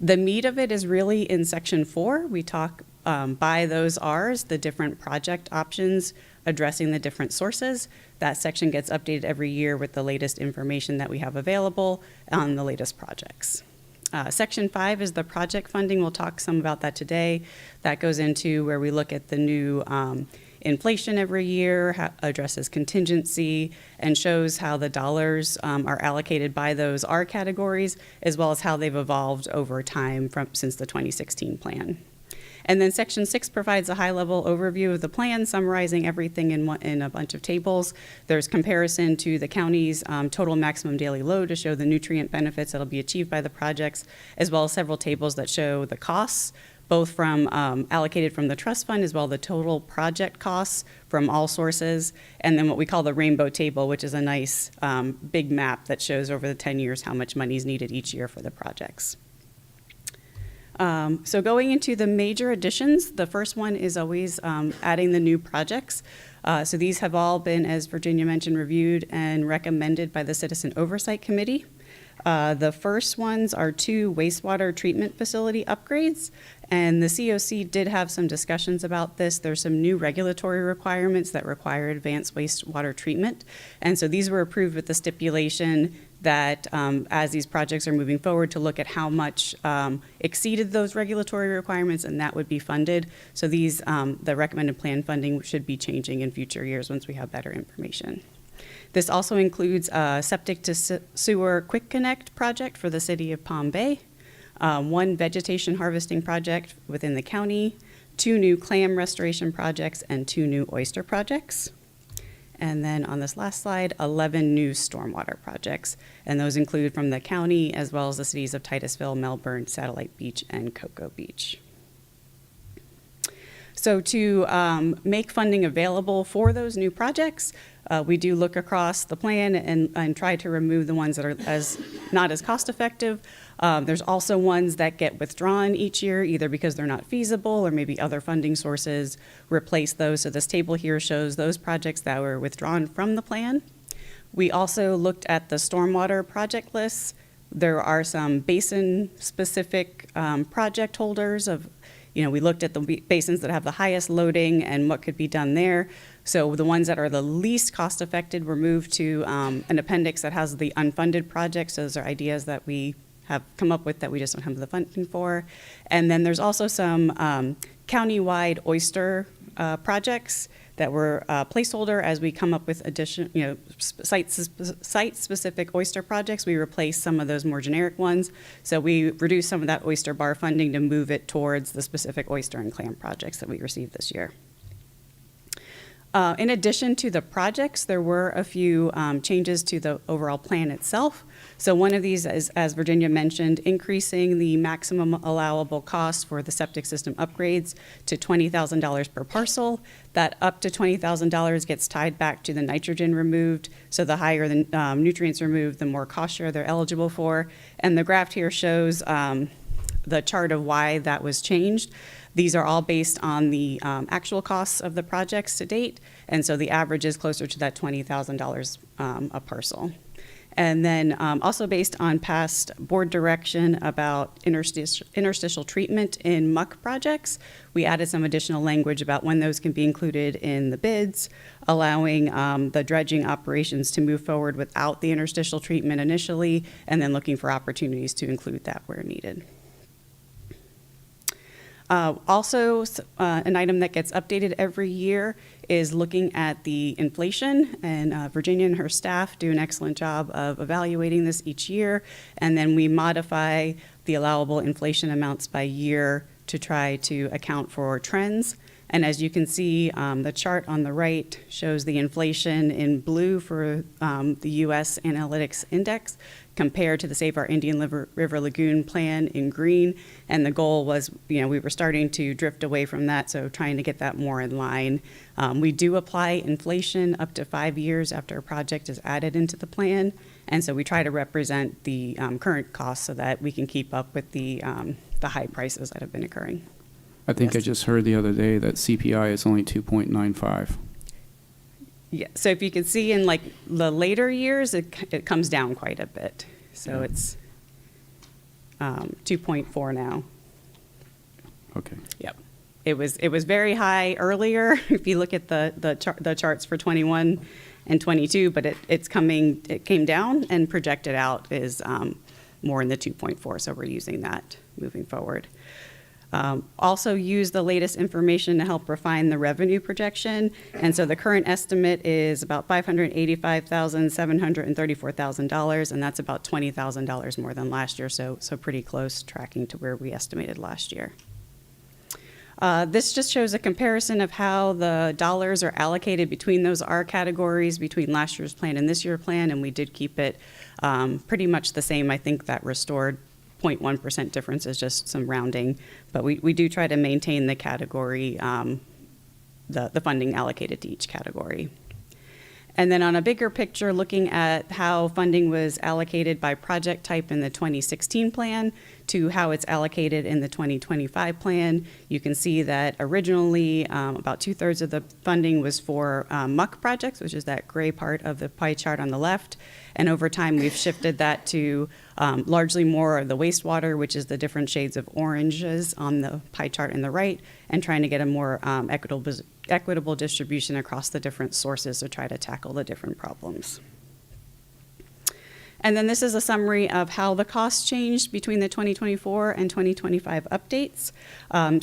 The meat of it is really in section 4. We talk by those R's, the different project options addressing the different sources. That section gets updated every year with the latest information that we have available on the latest projects. Section 5 is the project funding. We'll talk some about that today. That goes into where we look at the new inflation every year, addresses contingency, and shows how the dollars are allocated by those R categories, as well as how they've evolved over time since the 2016 plan. And then section 6 provides a high-level overview of the plan, summarizing everything in a bunch of tables. There's comparison to the county's total maximum daily load to show the nutrient benefits that'll be achieved by the projects, as well as several tables that show the costs, both from allocated from the trust fund as well as the total project costs from all sources, and then what we call the rainbow table, which is a nice big map that shows over the 10 years how much money is needed each year for the projects. So going into the major additions, the first one is always adding the new projects. So these have all been, as Virginia mentioned, reviewed and recommended by the Citizen Oversight Committee. The first ones are 2 wastewater treatment facility upgrades, and the COC did have some discussions about this. There's some new regulatory requirements that require advanced wastewater treatment, and so these were approved with the stipulation that as these projects are moving forward, to look at how much exceeded those regulatory requirements, and that would be funded. So these, the recommended plan funding should be changing in future years once we have better information. This also includes a septic to sewer quick connect project for the city of Palm Bay, 1 vegetation harvesting project within the county, 2 new clam restoration projects, and 2 new oyster projects. And then on this last slide, 11 new stormwater projects. And those include from the county as well as the cities of Titusville, Melbourne, Satellite Beach, and Cocoa Beach. So to make funding available for those new projects, we do look across the plan and try to remove the ones that are not as cost effective. There's also ones that get withdrawn each year, either because they're not feasible or maybe other funding sources replace those. So this table here shows those projects that were withdrawn from the plan. We also looked at the stormwater project lists. There are some basin-specific project holders of, we looked at the basins that have the highest loading and what could be done there. So the ones that are the least cost-effective were moved to an appendix that has the unfunded projects. Those are ideas that we have come up with that we just don't have the funding for. And then there's also some county-wide oyster projects that were placeholder as we come up with additional, site-specific oyster projects. We replaced some of those more generic ones. So we reduced some of that oyster bar funding to move it towards the specific oyster and clam projects that we received this year. In addition to the projects, there were a few changes to the overall plan itself. So one of these is, as Virginia mentioned, increasing the maximum allowable cost for the septic system upgrades to $20,000 per parcel. That up to $20,000 gets tied back to the nitrogen removed. So the higher the nutrients removed, the more cost share they're eligible for. And the graph here shows the chart of why that was changed. These are all based on the actual costs of the projects to date, and so the average is closer to that $20,000 a parcel. And then also based on past board direction about interstitial treatment in muck projects, we added some additional language about when those can be included in the bids, allowing the dredging operations to move forward without the interstitial treatment initially, and then looking for opportunities to include that where needed. Also, an item that gets updated every year is looking at the inflation, and Virginia and her staff do an excellent job of evaluating this each year, and then we modify the allowable inflation amounts by year to try to account for trends. And as you can see, the chart on the right shows the inflation in blue for the U.S. Analytics Index compared to the Save Our Indian River Lagoon plan in green. And the goal was, we were starting to drift away from that, so trying to get that more in line. We do apply inflation up to 5 years after a project is added into the plan. And so we try to represent the current costs so that we can keep up with the high prices that have been occurring. I think I just heard the other day that CPI is only 2.95. Yeah, so if you can see in like the later years, it comes down quite a bit. So it's 2.4 now. Okay. Yep. It was very high earlier if you look at the charts for 21 and 22, but it came down, and projected out is more in the 2.4. So we're using that moving forward. Also use the latest information to help refine the revenue projection. And so the current estimate is about $585,734,000, and that's about $20,000 more than last year. So pretty close, tracking to where we estimated last year. This just shows a comparison of how the dollars are allocated between those R categories between last year's plan and this year's plan, and we did keep it pretty much the same. I think that restored 0.1% difference is just some rounding, but we do try to maintain the category, the funding allocated to each category. And then on a bigger picture, looking at how funding was allocated by project type in the 2016 plan to how it's allocated in the 2025 plan. You can see that originally about 2/3 of the funding was for muck projects, which is that gray part of the pie chart on the left. And over time, we've shifted that to largely more of the wastewater, which is the different shades of oranges on the pie chart in the right, and trying to get a more equitable distribution across the different sources to try to tackle the different problems. And then this is a summary of how the costs changed between the 2024 and 2025 updates.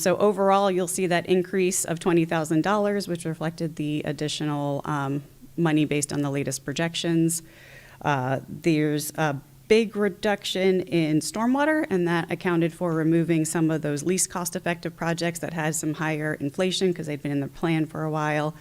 So overall, you'll see that increase of $20,000, which reflected the additional money based on the latest projections. There's a big reduction in stormwater, and that accounted for removing some of those least cost-effective projects that had some higher inflation because they'd been in the plan for a while.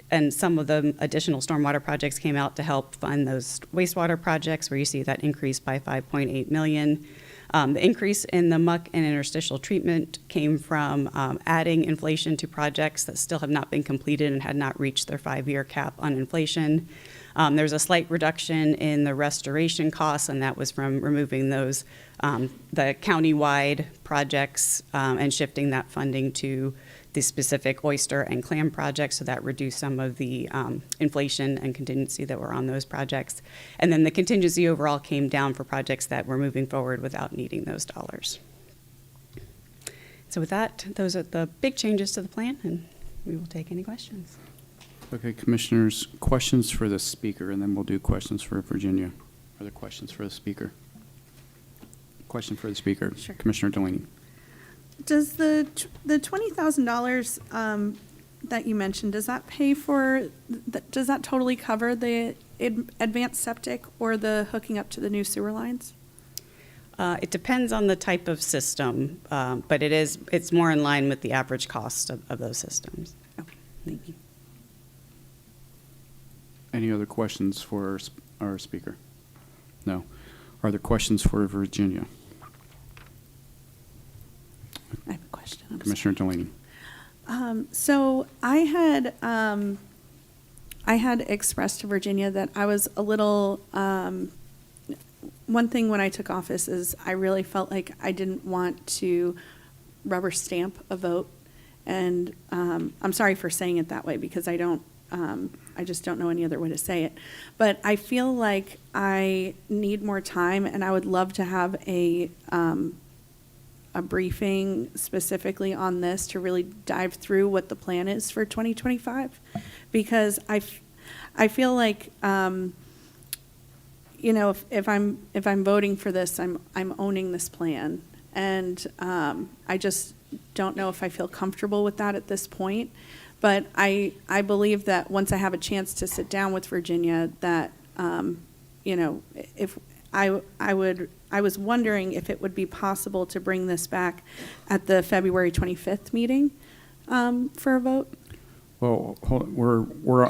And some of the additional stormwater projects came out to help fund those wastewater projects, where you see that increase by $5.8 million. The increase in the muck and interstitial treatment came from adding inflation to projects that still have not been completed and had not reached their 5-year cap on inflation. There's a slight reduction in the restoration costs, and that was from removing those, the county-wide projects and shifting that funding to the specific oyster and clam projects, so that reduced some of the inflation and contingency that were on those projects. And then the contingency overall came down for projects that were moving forward without needing those dollars. So with that, those are the big changes to the plan, and we will take any questions. Okay, Commissioners, questions for the speaker, and then we'll do questions for Virginia. Are there questions for the speaker? Question for the speaker. Sure. Commissioner Delaney. Does the $20,000 that you mentioned, does that pay for, does that totally cover the advanced septic or the hooking up to the new sewer lines? It depends on the type of system, but it's more in line with the average cost of those systems. Okay, thank you. Any other questions for our speaker? No. Are there questions for Virginia? I have a question. Commissioner Delaney. So I had expressed to Virginia that I was a little, one thing when I took office is I really felt like I didn't want to rubber stamp a vote. And I'm sorry for saying it that way, because I just don't know any other way to say it. But I feel like I need more time, and I would love to have a briefing specifically on this to really dive through what the plan is for 2025, because I feel like if I'm voting for this, I'm owning this plan, and I just don't know if I feel comfortable with that at this point. But I believe that once I have a chance to sit down with Virginia, that if I was wondering if it would be possible to bring this back at the February 25th meeting for a vote. Well,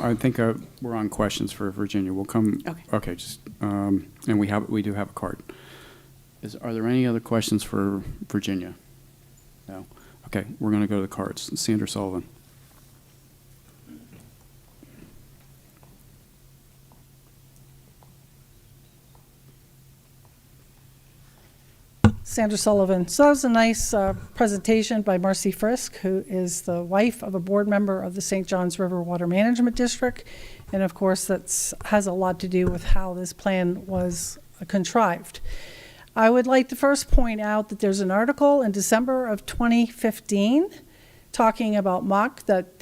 I think we're on questions for Virginia. We'll come. Okay. Just and we do have a card. Are there any other questions for Virginia? No. Okay. We're going to go to the cards. Sandra Sullivan. Sandra Sullivan. So that was a nice presentation by Marcy Frisk, who is the wife of a board member of the St. Johns River Water Management District. And of course, that has a lot to do with how this plan was contrived. I would like to first point out that there's an article in December of 2015 talking about muck that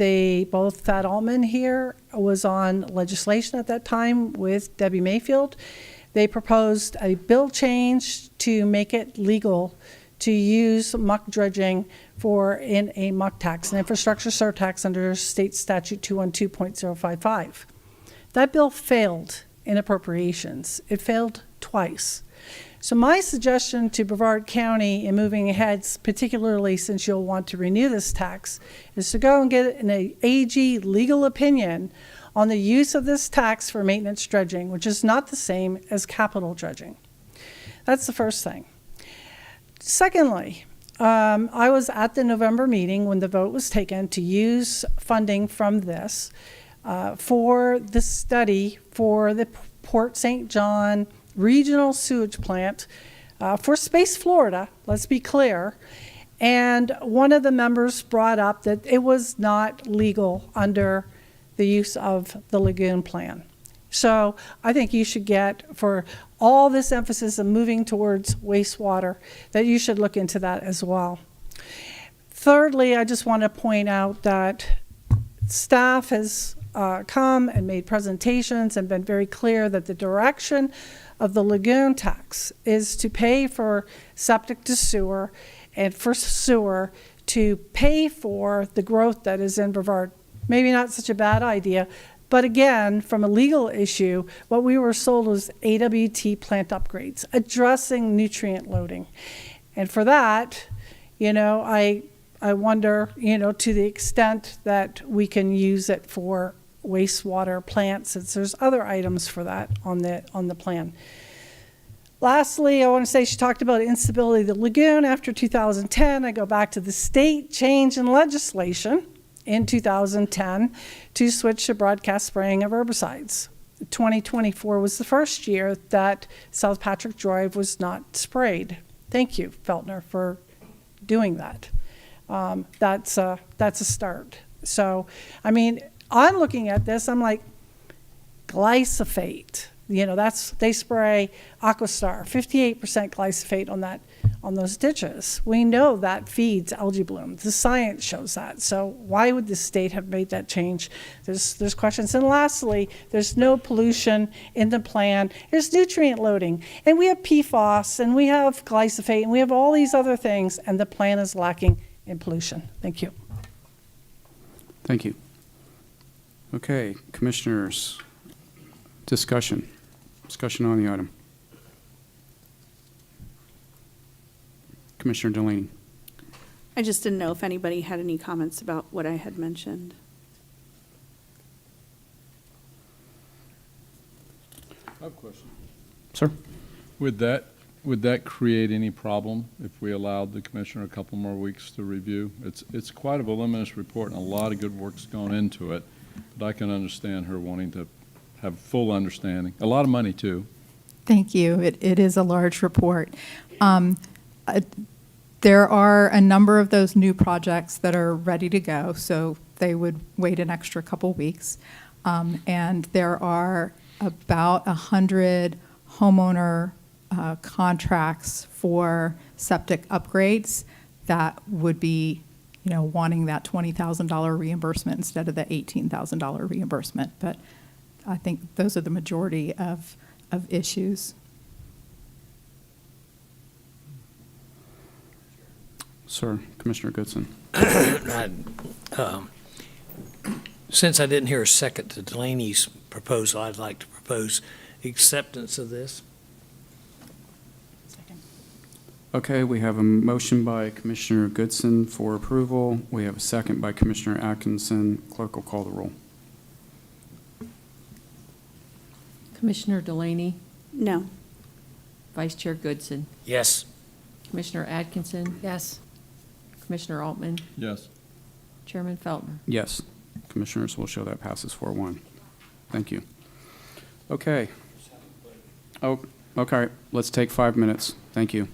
both Thad Altman here was on legislation at that time with Debbie Mayfield. They proposed a bill change to make it legal to use muck dredging in a muck tax, an infrastructure surtax under state statute 212.055. That bill failed in appropriations. It failed twice. So my suggestion to Brevard County in moving ahead, particularly since you'll want to renew this tax, is to go and get an AG legal opinion on the use of this tax for maintenance dredging, which is not the same as capital dredging. That's the first thing. Secondly, I was at the November meeting when the vote was taken to use funding from this for the study for the Port St. John regional sewage plant for Space Florida, let's be clear. And one of the members brought up that it was not legal under the use of the Lagoon plan. So I think you should get, for all this emphasis of moving towards wastewater, that you should look into that as well. Thirdly, I just want to point out that staff has come and made presentations and been very clear that the direction of the Lagoon tax is to pay for septic to sewer and for sewer to pay for the growth that is in Brevard. Maybe not such a bad idea, but again, from a legal issue, what we were sold was AWT plant upgrades, addressing nutrient loading. And for that, you know, I wonder, you know, to the extent that we can use it for wastewater plants, since there's other items for that on the plan. Lastly, I want to say she talked about instability of the lagoon after 2010. I go back to the state change in legislation in 2010 to switch to broadcast spraying of herbicides. 2024 was the first year that South Patrick Drive was not sprayed. Thank you, Feltner, for doing that. That's a start. So, I mean, I'm looking at this, I'm like, glyphosate. You know, they spray Aquastar, 58% glyphosate on those ditches. We know that feeds algae bloom. The science shows that. So why would the state have made that change? There's questions. And lastly, there's no pollution in the plan. There's nutrient loading. And we have PFAS, and we have glyphosate, and we have all these other things, and the plan is lacking in pollution. Thank you. Thank you. Okay, commissioners, discussion on the item. Commissioner Delaney. I just didn't know if anybody had any comments about what I had mentioned. I have a question. Sir? Would that create any problem if we allowed the commissioner a couple more weeks to review? It's quite a voluminous report and a lot of good work's gone into it, but I can understand her wanting to have full understanding. A lot of money too. Thank you. It is a large report. There are a number of those new projects that are ready to go, so they would wait an extra couple weeks. And there are about 100 homeowner contracts for septic upgrades that would be, you know, wanting that $20,000 reimbursement instead of the $18,000 reimbursement. But I think those are the majority of issues. Sir, Commissioner Goodson. Since I didn't hear a second to Delaney's proposal, I'd like to propose acceptance of this. Okay, we have a motion by Commissioner Goodson for approval. We have a second by Commissioner Atkinson. Clerk will call the roll. Commissioner Delaney, No. Vice Chair Goodson, Yes. Commissioner Atkinson, Yes. Commissioner Altman, Yes. Chairman Feltner. Yes. Commissioners will show that passes 4-1. Thank you. Okay. Oh, okay. Let's take 5 minutes. Thank you.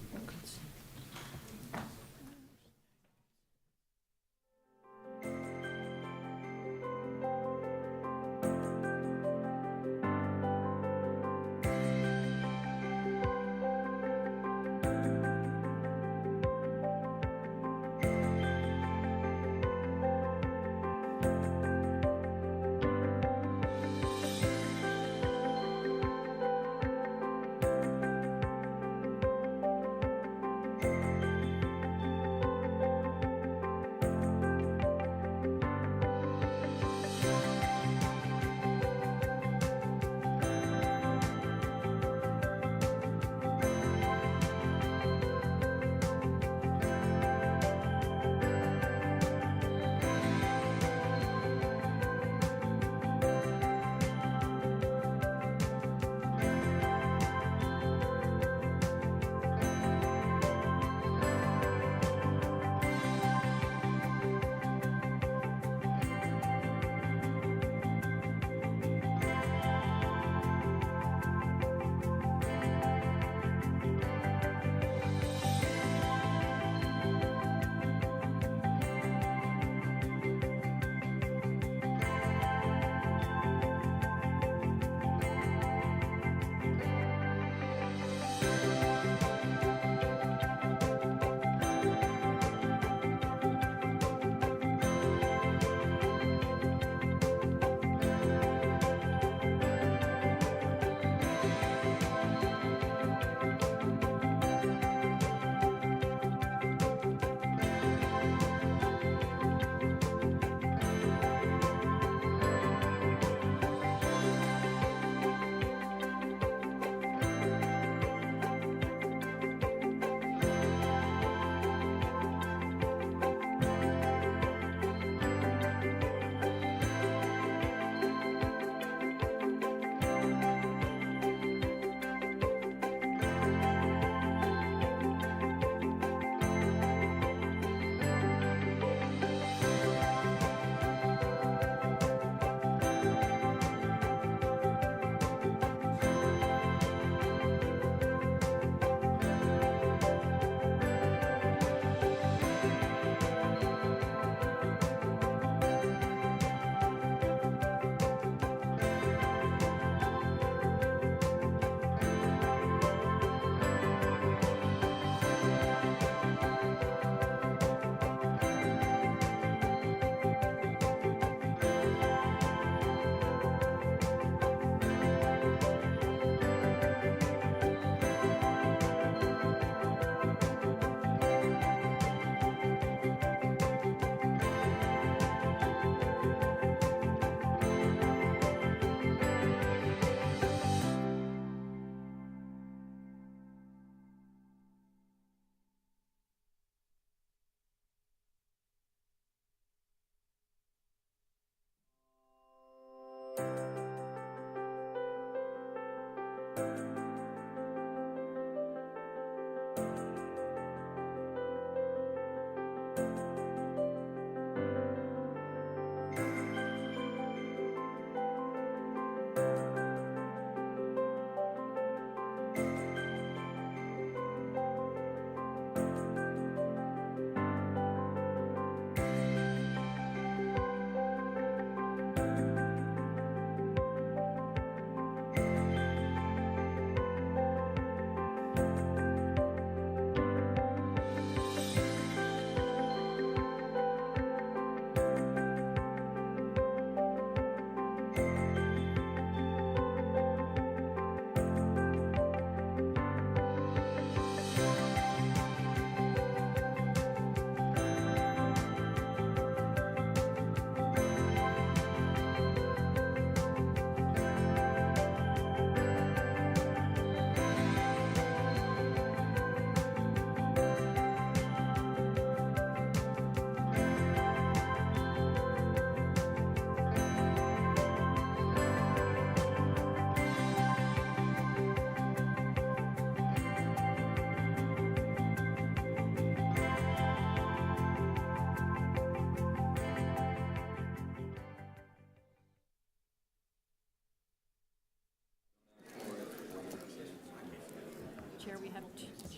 Chair, we have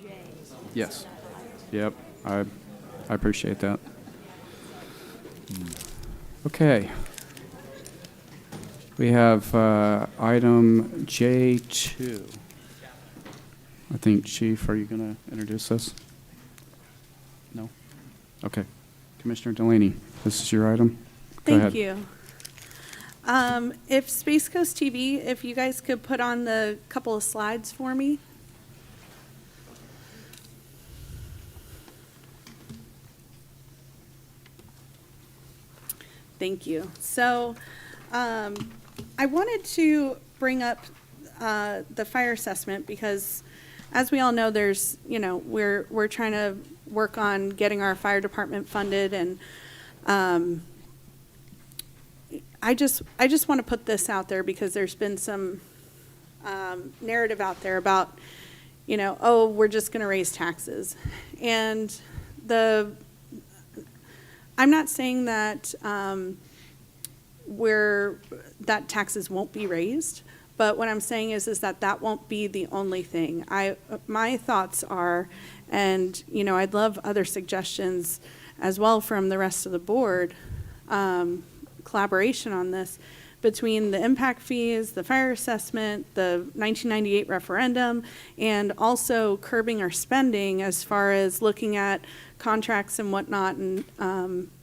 J. Yes. Yep, I appreciate that. Okay. We have item J2. I think, Chief, are you going to introduce this? No? Okay. Commissioner Delaney, this is your item. Go ahead. Thank you. If Space Coast TV, if you guys could put on the couple of slides for me. Thank you. So I wanted to bring up the fire assessment because, as we all know, there's, we're trying to work on getting our fire department funded, and I just want to put this out there because there's been some narrative out there about, oh, we're just going to raise taxes, and I'm not saying that that taxes won't be raised, but what I'm saying is that won't be the only thing. My thoughts are, and I'd love other suggestions as well from the rest of the board, collaboration on this between the impact fees, the fire assessment, the 1998 referendum, and also curbing our spending as far as looking at contracts and whatnot, and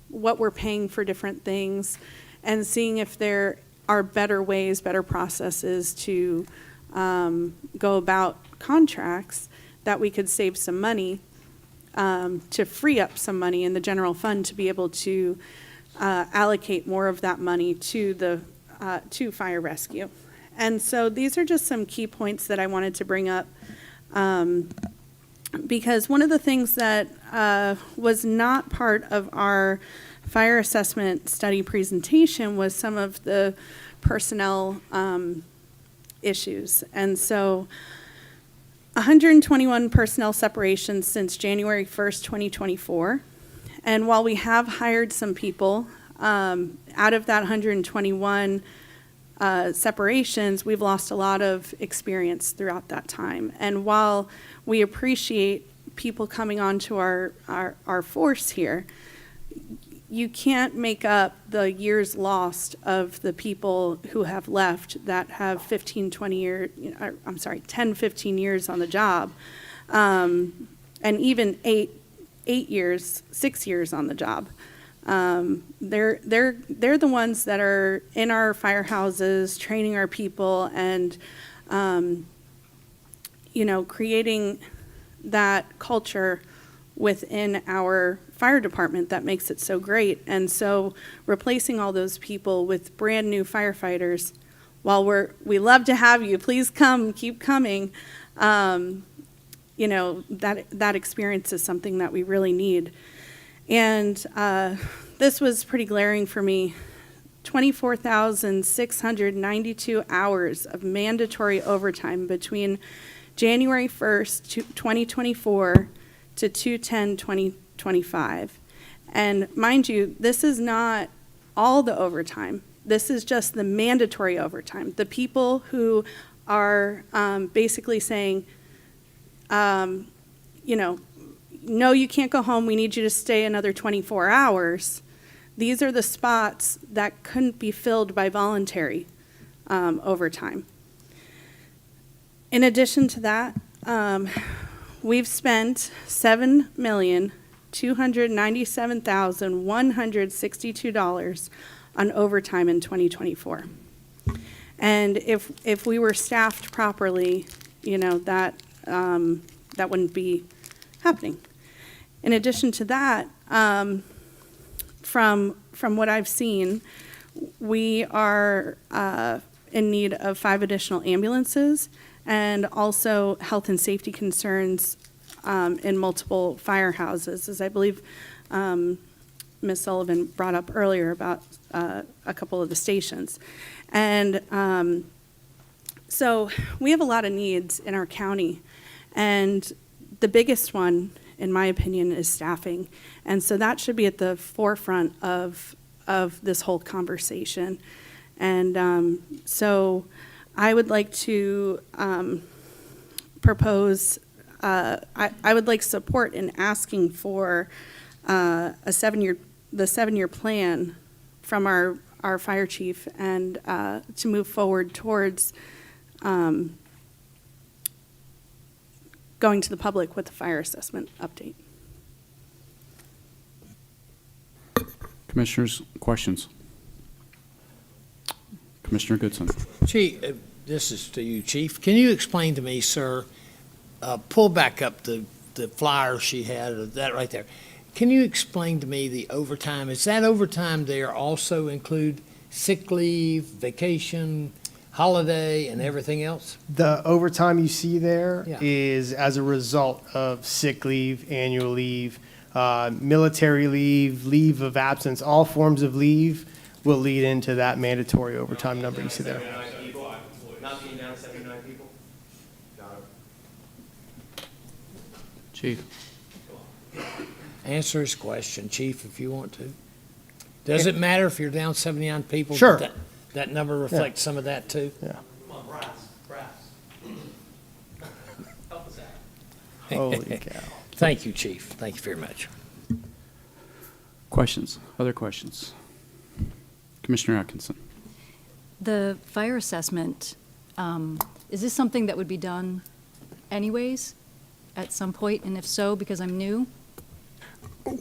what we're paying for different things, and seeing if there are better ways, better processes to go about contracts that we could save some money, to free up some money in the general fund to be able to allocate more of that money to fire rescue. And so these are just some key points that I wanted to bring up, because one of the things that was not part of our fire assessment study presentation was some of the personnel issues. And so 121 personnel separations since January 1st, 2024. And while we have hired some people, out of that 121 separations, we've lost a lot of experience throughout that time. And while we appreciate people coming onto our force here, you can't make up the years lost of the people who have left that have 10, 15 years on the job, and even 6 years on the job. They're the ones that are in our firehouses, training our people, and creating that culture within our fire department that makes it so great. And so replacing all those people with brand new firefighters, while we love to have you, please come, keep coming. That experience is something that we really need. And this was pretty glaring for me. 24,692 hours of mandatory overtime between January 1st, 2024 to 2/10/2025. And mind you, this is not all the overtime. This is just the mandatory overtime. The people who are basically saying, no, you can't go home. We need you to stay another 24 hours. These are the spots that couldn't be filled by voluntary overtime. In addition to that, we've spent $7,297,162 on overtime in 2024. And if we were staffed properly, that wouldn't be happening. In addition to that, from what I've seen, we are in need of 5 additional ambulances, and also health and safety concerns in multiple firehouses, as I believe Ms. Sullivan brought up earlier about a couple of the stations. And so we have a lot of needs in our county, and the biggest one, in my opinion, is staffing. And so that should be at the forefront of this whole conversation. And so I would like to propose I would like support in asking for the 7-year plan from our fire chief and to move forward towards going to the public with the fire assessment update. Commissioners, questions? Commissioner Goodson. Chief, this is to you, Chief. Can you explain to me, sir, pull back up the flyer she had, that right there. Can you explain to me the overtime? Is that overtime there also include sick leave, vacation, holiday, and everything else? The overtime you see there is Yeah. as a result of sick leave, annual leave, military leave, leave of absence, all forms of leave will lead into that mandatory overtime number you see there. Not being down 79 people? Chief. Answer his question, Chief, if you want to. Does it matter if you're down 79 people? Sure. That number reflects some of that too? Yeah. Come on, brass. Help us out. Holy cow. Thank you, Chief. Thank you very much. Questions? Other questions? Commissioner Atkinson. The fire assessment, is this something that would be done anyways at some point? And if so, because I'm new?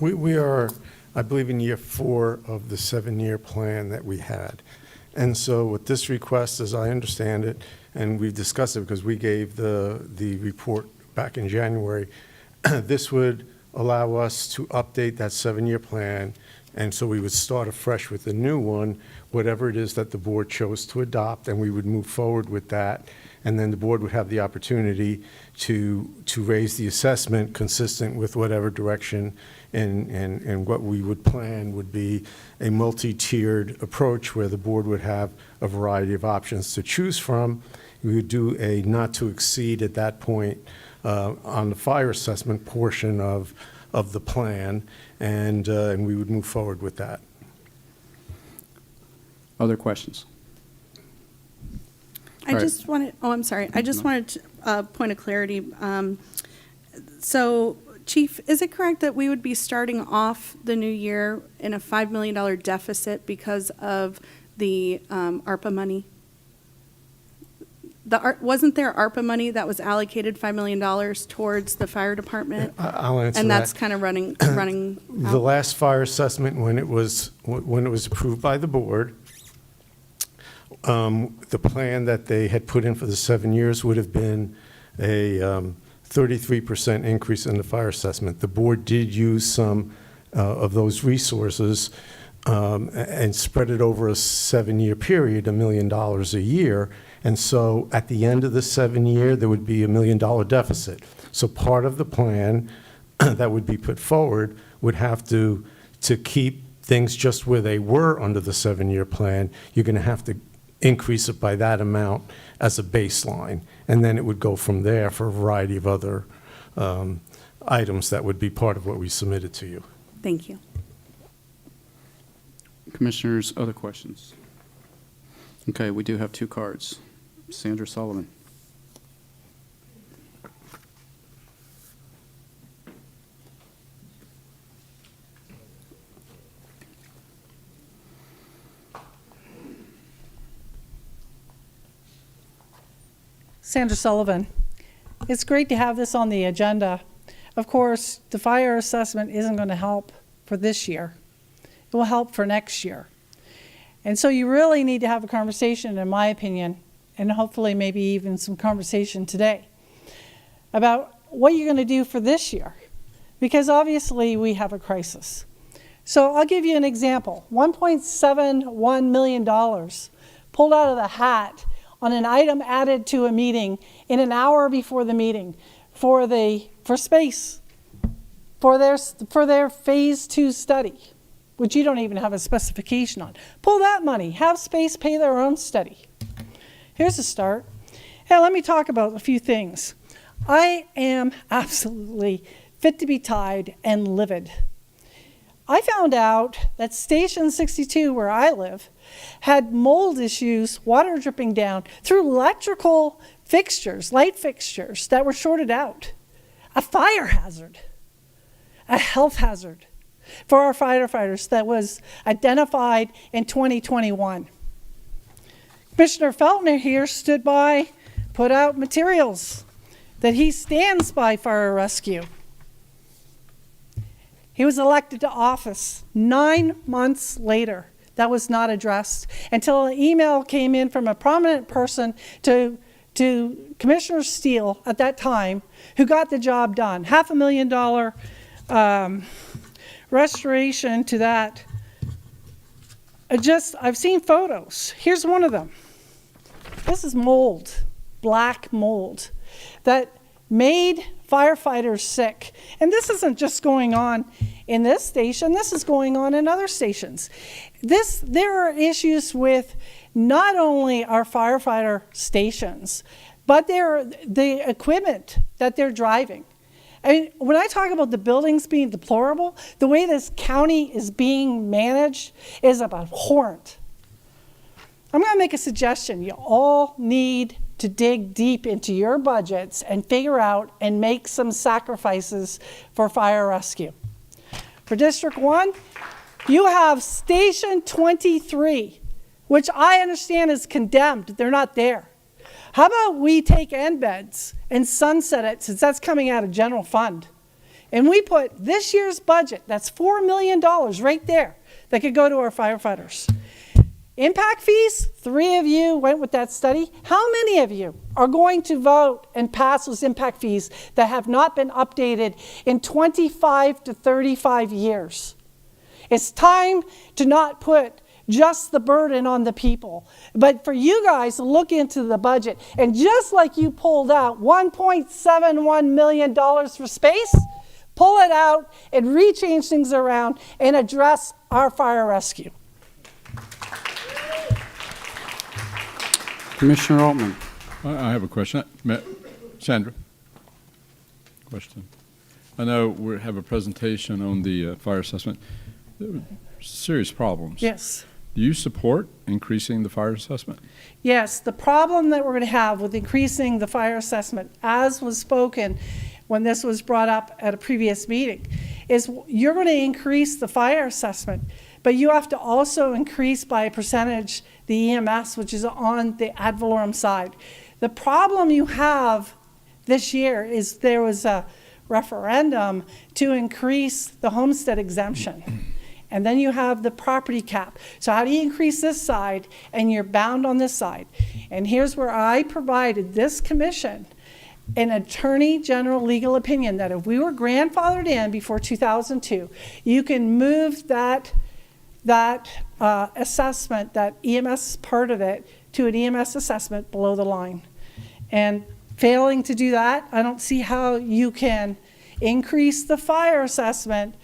We are, I believe, in year 4 of the 7-year plan that we had. And so with this request, as I understand it, and we've discussed it because we gave the report back in January, this would allow us to update that 7-year plan. And so we would start afresh with the new one, whatever it is that the board chose to adopt, and we would move forward with that. And then the board would have the opportunity to raise the assessment consistent with whatever direction and what we would plan would be a multi-tiered approach where the board would have a variety of options to choose from. We would do a not to exceed at that point on the fire assessment portion of the plan, and we would move forward with that. Other questions? I just wanted, I'm sorry. I just wanted a point of clarity. So, Chief, is it correct that we would be starting off the new year in a $5 million deficit because of the ARPA money? Wasn't there ARPA money that was allocated $5 million towards the fire department? I'll answer and that. that's kind of running out. The last fire assessment, when it was approved by the board, the plan that they had put in for the 7 years would have been a 33% increase in the fire assessment. The board did use some of those resources and spread it over a 7-year period, $1 million a year. And so at the end of the 7-year, there would be $1 million deficit. So part of the plan that would be put forward would have to keep things just where they were under the 7-year plan. You're going to have to increase it by that amount as a baseline. And then it would go from there for a variety of other items that would be part of what we submitted to you. Thank you. Commissioners, other questions? Okay, we do have 2 cards. Sandra Sullivan. Sandra Sullivan. It's great to have this on the agenda. Of course, the fire assessment isn't going to help for this year. It will help for next year. And so you really need to have a conversation, in my opinion, and hopefully maybe even some conversation today, about what you're going to do for this year. Because obviously we have a crisis. So I'll give you an example. $1.71 million pulled out of the hat on an item added to a meeting in an hour before the meeting for space, for their phase 2 study, which you don't even have a specification on. Pull that money, have space pay their own study. Here's a start. Hey, let me talk about a few things. I am absolutely fit to be tied and livid. I found out that Station 62, where I live, had mold issues, water dripping down through electrical fixtures, light fixtures that were shorted out. a fire hazard, a health hazard for our firefighters that was identified in 2021. Commissioner Feltner here stood by, put out materials that he stands by fire rescue. He was elected to office 9 months later. That was not addressed until an email came in from a prominent person to Commissioner Steele at that time, who got the job done. $500,000 restoration to that. I've seen photos. Here's one of them. This is mold, black mold, that made firefighters sick. And this isn't just going on in this station, this is going on in other stations. There are issues with not only our firefighter stations, but the equipment that they're driving. I mean, when I talk about the buildings being deplorable, the way this county is being managed is abhorrent. I'm going to make a suggestion. You all need to dig deep into your budgets and figure out and make some sacrifices for fire rescue. For District 1, you have Station 23, which I understand is condemned. They're not there. How about we take embeds and sunset it, since that's coming out of general fund, and we put this year's budget, that's $4 million right there, that could go to our firefighters. Impact fees, 3 of you went with that study. How many of you are going to vote and pass those impact fees that have not been updated in 25 to 35 years? It's time to not put just the burden on the people, but for you guys to look into the budget, and just like you pulled out $1.71 million for space, pull it out and rechange things around and address our fire rescue. Commissioner Altman. I have a question. Sandra, question. I know we have a presentation on the fire assessment. There were serious problems. Yes. Do you support increasing the fire assessment? Yes, the problem that we're going to have with increasing the fire assessment, as was spoken when this was brought up at a previous meeting, is you're going to increase the fire assessment, but you have to also increase by a percentage the EMS, which is on the ad valorem side. The problem you have this year is there was a referendum to increase the homestead exemption. And then you have the property cap. So how do you increase this side and you're bound on this side? And here's where I provided this commission an attorney general legal opinion that if we were grandfathered in before 2002, you can move that assessment, that EMS part of it, to an EMS assessment below the line. And failing to do that, I don't see how you can increase the fire assessment.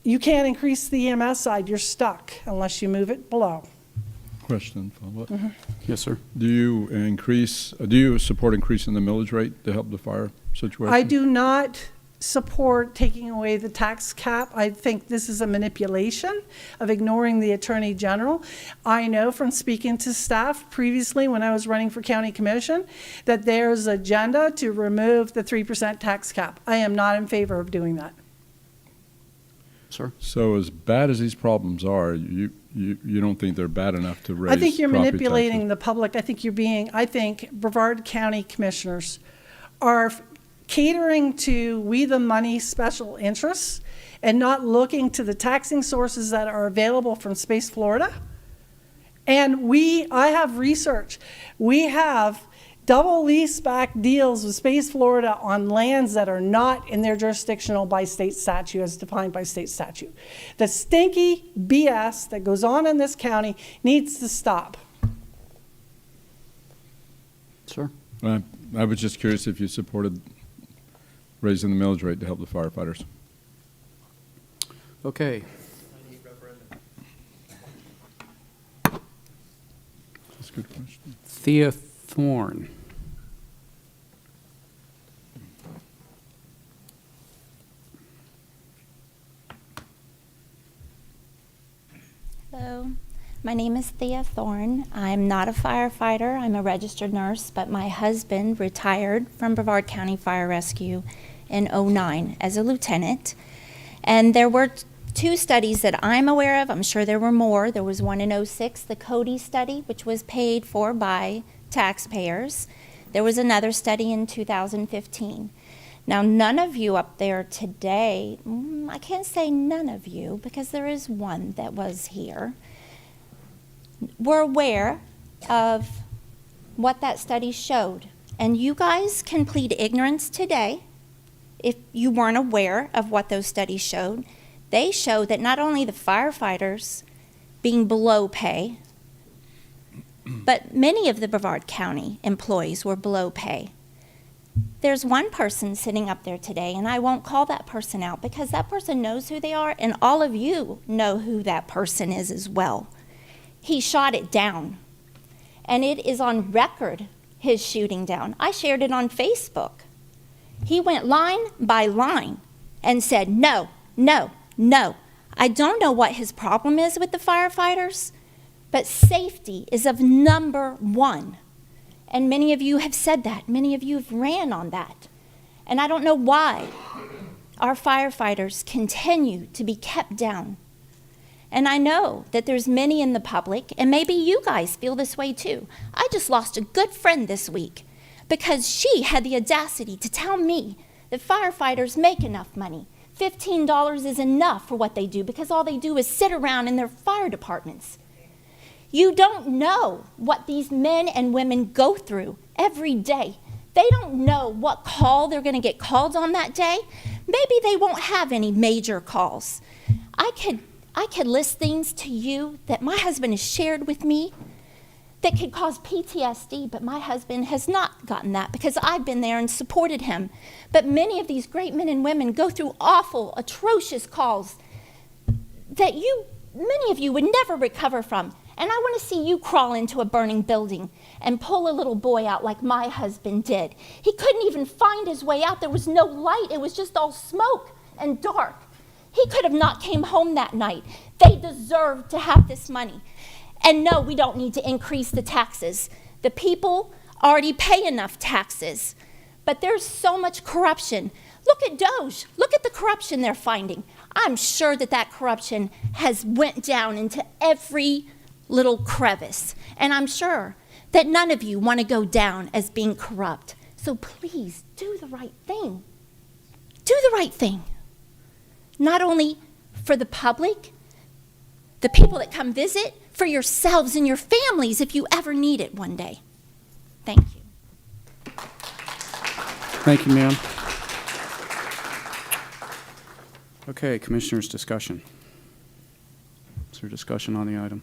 You can't increase the EMS side. You're stuck unless you move it below. Question, follow-up. Mm-hmm. Yes, sir. Do you support increasing the millage rate to help the fire situation? I do not support taking away the tax cap. I think this is a manipulation of ignoring the Attorney General. I know from speaking to staff previously when I was running for county commission that there's an agenda to remove the 3% tax cap. I am not in favor of doing that. Sir? So as bad as these problems are, you don't think they're bad enough to raise I think you're property manipulating taxes? the public. I think Brevard County commissioners are catering to we the money special interests and not looking to the taxing sources that are available from Space Florida. And I have research. We have double lease back deals with Space Florida on lands that are not in their jurisdictional by state statute as defined by state statute. The stinky BS that goes on in this county needs to stop. Sir? I was just curious if you supported raising the millage rate to help the firefighters. Okay. That's a good question. Thea Thorne. Hello, my name is Thea Thorne. I'm not a firefighter. I'm a registered nurse, but my husband retired from Brevard County Fire Rescue in '09 as a lieutenant. And there were two studies that I'm aware of. I'm sure there were more. There was one in '06, the Cody study, which was paid for by taxpayers. There was another study in 2015. Now, none of you up there today, I can't say none of you because there is one that was here, were aware of what that study showed. And you guys can plead ignorance today if you weren't aware of what those studies showed. They showed that not only the firefighters being below pay, but many of the Brevard County employees were below pay. There's one person sitting up there today, and I won't call that person out because that person knows who they are, and all of you know who that person is as well. He shot it down, and it is on record, his shooting down. I shared it on Facebook. He went line by line and said, no, no, no. I don't know what his problem is with the firefighters, but safety is of number one. And many of you have said that. Many of you have ran on that. And I don't know why our firefighters continue to be kept down. And I know that there's many in the public, and maybe you guys feel this way too. I just lost a good friend this week because she had the audacity to tell me that firefighters make enough money. $15 is enough for what they do because all they do is sit around in their fire departments. You don't know what these men and women go through every day. They don't know what call they're going to get called on that day. Maybe they won't have any major calls. I could list things to you that my husband has shared with me that could cause PTSD, but my husband has not gotten that because I've been there and supported him. But many of these great men and women go through awful, atrocious calls that many of you would never recover from. And I want to see you crawl into a burning building and pull a little boy out like my husband did. He couldn't even find his way out. There was no light. It was just all smoke and dark. He could have not came home that night. They deserve to have this money. And no, we don't need to increase the taxes. The people already pay enough taxes. But there's so much corruption. Look at Doge. Look at the corruption they're finding. I'm sure that corruption has went down into every little crevice. And I'm sure that none of you want to go down as being corrupt. So please do the right thing. Do the right thing. Not only for the public, the people that come visit, for yourselves and your families if you ever need it one day. Thank you. Thank you, ma'am. Okay, commissioners' discussion. Is there discussion on the item?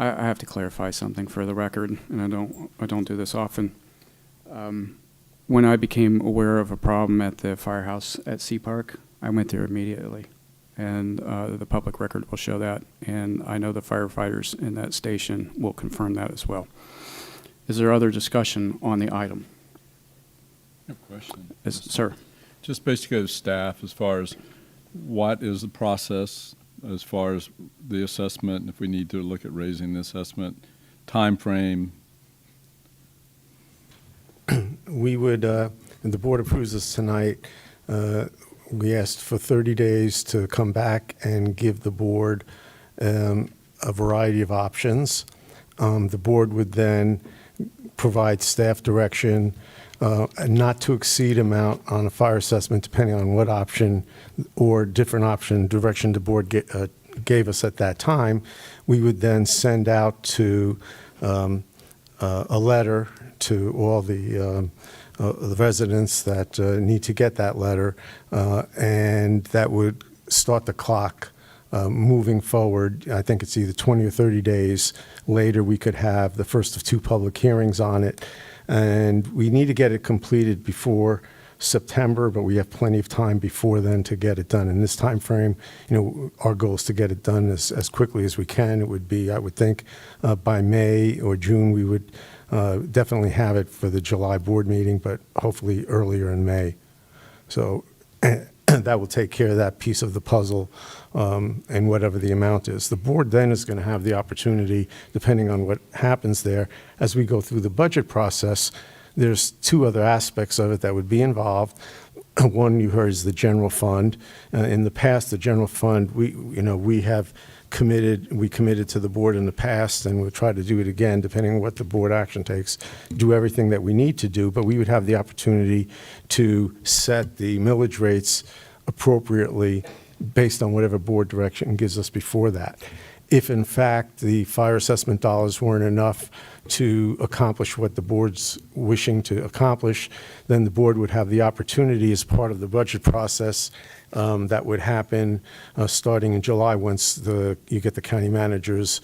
I have to clarify something for the record, and I don't do this often. When I became aware of a problem at the firehouse at Sea Park, I went there immediately, and the public record will show that, and I know the firefighters in that station will confirm that as well. Is there other discussion on the item? I have a question. Sir? Just basically as staff, as far as what is the process as far as the assessment, and if we need to look at raising the assessment, time frame? We would, and the board approves this tonight, we asked for 30 days to come back and give the board a variety of options. The board would then provide staff direction, a not to exceed amount on a fire assessment, depending on what option or different option direction the board gave us at that time. We would then send out to a letter to all the residents that need to get that letter, and that would start the clock moving forward. I think it's either 20 or 30 days later we could have the first of 2 public hearings on it. And we need to get it completed before September, but we have plenty of time before then to get it done. In this time frame, our goal is to get it done as quickly as we can. It would be, I would think, by May or June, we would definitely have it for the July board meeting, but hopefully earlier in May. So that will take care of that piece of the puzzle, and whatever the amount is. The board then is going to have the opportunity, depending on what happens there, as we go through the budget process. There's 2 other aspects of it that would be involved. One you heard is the general fund. In the past, the general fund, we committed to the board in the past, and we'll try to do it again, depending on what the board action takes, do everything that we need to do, but we would have the opportunity to set the millage rates appropriately based on whatever board direction gives us before that. If in fact the fire assessment dollars weren't enough to accomplish what the board's wishing to accomplish, then the board would have the opportunity as part of the budget process that would happen starting in July once you get the county manager's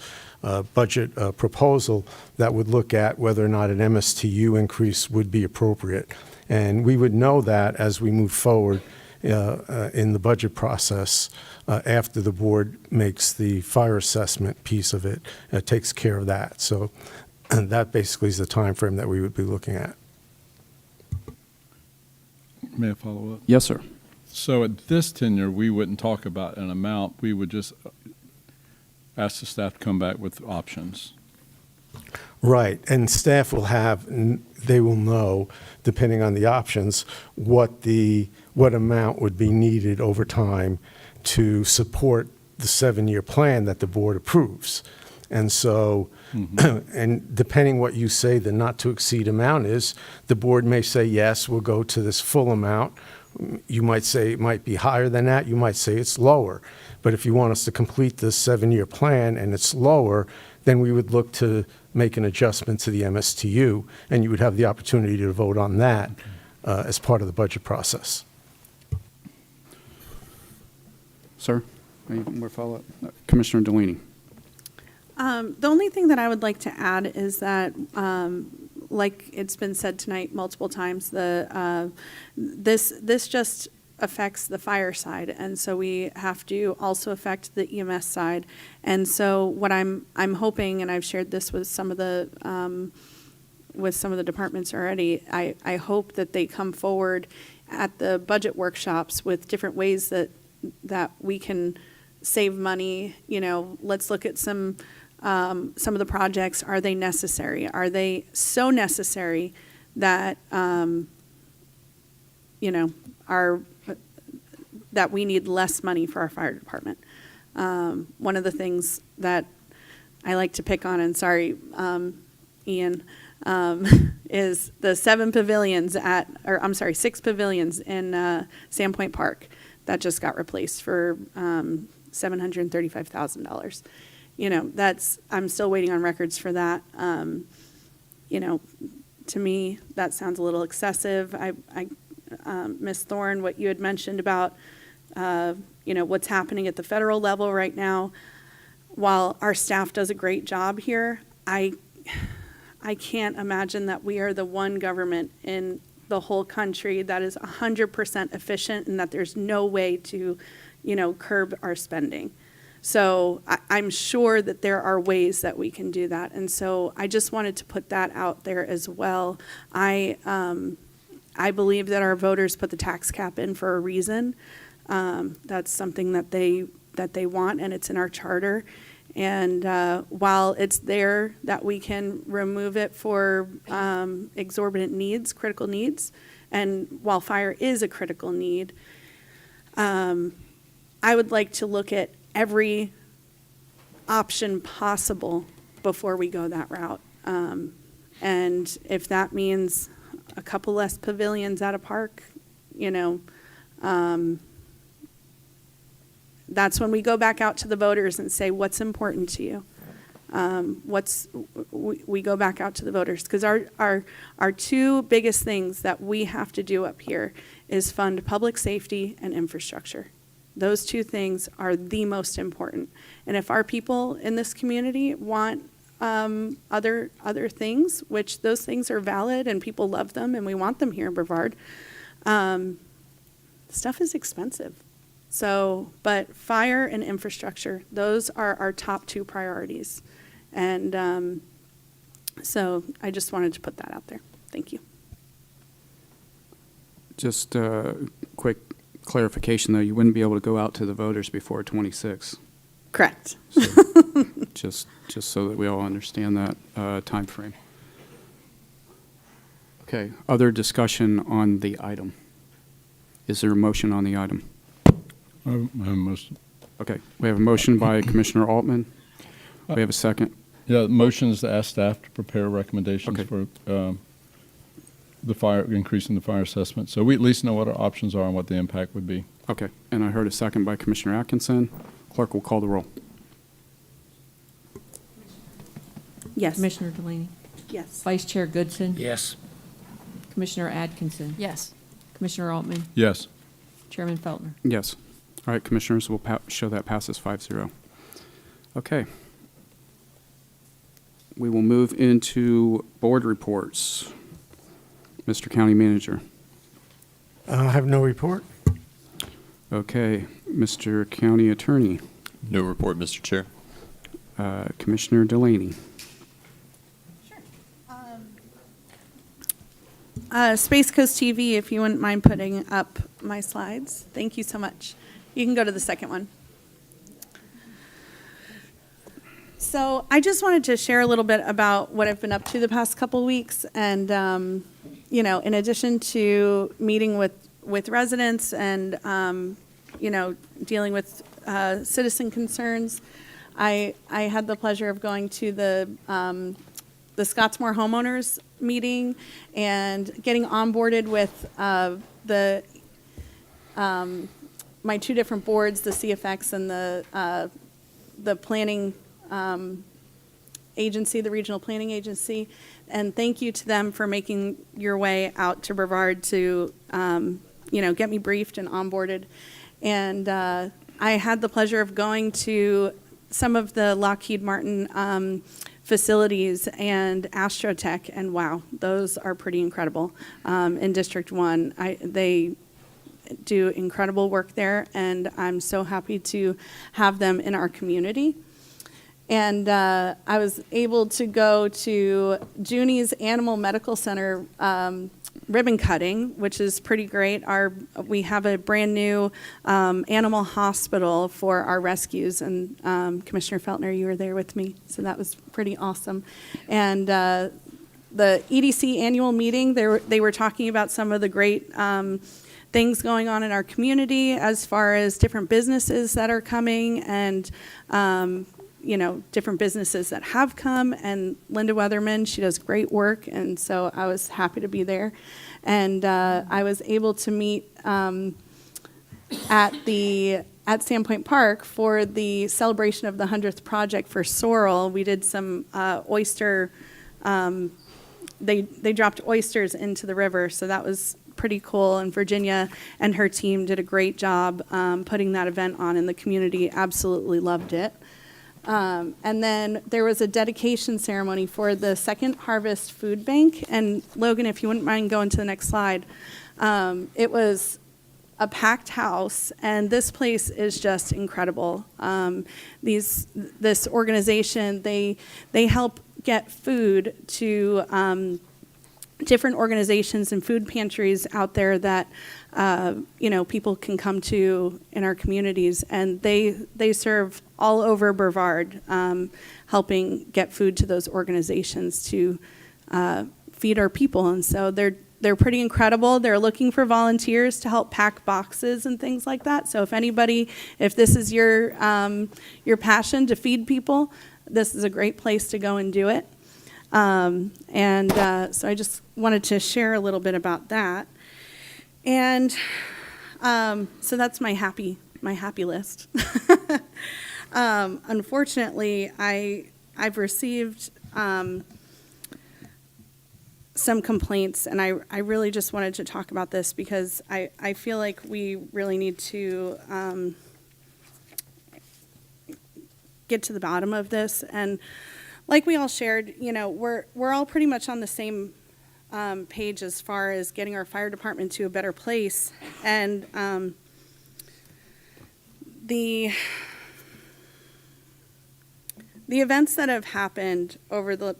budget proposal that would look at whether or not an MSTU increase would be appropriate. And we would know that as we move forward in the budget process after the board makes the fire assessment piece of it, takes care of that. So and that basically is the time frame that we would be looking at. May I follow up? Yes, sir. So at this tenure, we wouldn't talk about an amount. We would just ask the staff to come back with options. Right, and staff will they will know, depending on the options, what amount would be needed over time to support the 7-year plan that the board approves. And so, and depending what you say the not to exceed amount is, the board may say, yes, we'll go to this full amount. You might say it might be higher than that. You might say it's lower. But if you want us to complete the 7-year plan and it's lower, then we would look to make an adjustment to the MSTU, and you would have the opportunity to vote on that as part of the budget process. Sir, any more follow-up? Commissioner Delaney. The only thing that I would like to add is that, like it's been said tonight multiple times, this just affects the fire side, and so we have to also affect the EMS side. And so what I'm hoping, and I've shared this with some of the departments already, I hope that they come forward at the budget workshops with different ways that we can save money. You know, let's look at some of the projects. Are they necessary? Are they so necessary that that we need less money for our fire department? One of the things that I like to pick on, and sorry, Ian, is the 6 pavilions in Sandpoint Park that just got replaced for $735,000. You know, I'm still waiting on records for that. You know, to me, that sounds a little excessive. Ms. Thorne, what you had mentioned about, what's happening at the federal level right now, while our staff does a great job here, I can't imagine that we are the one government in the whole country that is 100% efficient and that there's no way to, curb our spending. So I'm sure that there are ways that we can do that. And so I just wanted to put that out there as well. I believe that our voters put the tax cap in for a reason. That's something that they want, and it's in our charter. And while it's there that we can remove it for exorbitant needs, critical needs, and while fire is a critical need, I would like to look at every option possible before we go that route. And if that means a couple less pavilions at a park, that's when we go back out to the voters and say, what's important to you? We go back out to the voters, because our two biggest things that we have to do up here is fund public safety and infrastructure. Those two things are the most important. And if our people in this community want other things, which those things are valid and people love them and we want them here in Brevard, stuff is expensive. So, but fire and infrastructure, those are our top two priorities. And so I just wanted to put that out there. Thank you. Just a quick clarification, though. You wouldn't be able to go out to the voters before 26. Correct. So, just so that we all understand that time frame. Okay. Other discussion on the item? Is there a motion on the item? I have a motion. Okay, we have a motion by Commissioner Altman. We have a second. Yeah, the motion is to ask staff to prepare recommendations for increasing the fire assessment. So we at least know what our options are and what the impact would be. Okay, and I heard a second by Commissioner Atkinson. Clerk will call the roll. Yes. Commissioner Delaney? Yes. Vice Chair Goodson? Yes. Commissioner Atkinson? Yes. Commissioner Altman? Yes. Chairman Feltner? Yes. All right, Commissioners, we'll show that passes 5-0. Okay. We will move into board reports. Mr. County Manager. I have no report. Okay, Mr. County Attorney. No report, Mr. Chair. Commissioner Delaney. Space Coast TV, if you wouldn't mind putting up my slides. Thank you so much. You can go to the second one. So I just wanted to share a little bit about what I've been up to the past couple weeks. And, you know, in addition to meeting with residents and, you know, dealing with citizen concerns, I had the pleasure of going to the Scottsmore homeowners meeting and getting onboarded with my two different boards, the CFX and the planning agency, the regional planning agency. And thank you to them for making your way out to Brevard to, you know, get me briefed and onboarded. And I had the pleasure of going to some of the Lockheed Martin facilities and Astrotech, and wow, those are pretty incredible. In District 1, they do incredible work there, and I'm so happy to have them in our community. And I was able to go to Junie's Animal Medical Center ribbon cutting, which is pretty great. We have a brand new animal hospital for our rescues, and Commissioner Feltner, you were there with me, so that was pretty awesome. And the EDC annual meeting, they were talking about some of the great things going on in our community as far as different businesses that are coming and you know, different businesses that have come, and Linda Weatherman, she does great work, and so I was happy to be there. And I was able to meet at Sandpoint Park for the celebration of the 100th project for Sorrel. We did some oyster, they dropped oysters into the river, so that was pretty cool, and Virginia and her team did a great job putting that event on, and the community absolutely loved it. And then there was a dedication ceremony for the Second Harvest Food Bank. And Logan, if you wouldn't mind going to the next slide. It was a packed house, and this place is just incredible. This organization, they help get food to different organizations and food pantries out there that you know, people can come to in our communities, and they serve all over Brevard, helping get food to those organizations to feed our people. And so they're pretty incredible. They're looking for volunteers to help pack boxes and things like that. So if this is your passion to feed people, this is a great place to go and do it. So I just wanted to share a little bit about that. And so that's my happy list. Unfortunately, I've received some complaints, and I really just wanted to talk about this because I feel like we really need to get to the bottom of this. And like we all shared, you know, we're all pretty much on the same page as far as getting our fire department to a better place. And the events that have happened over the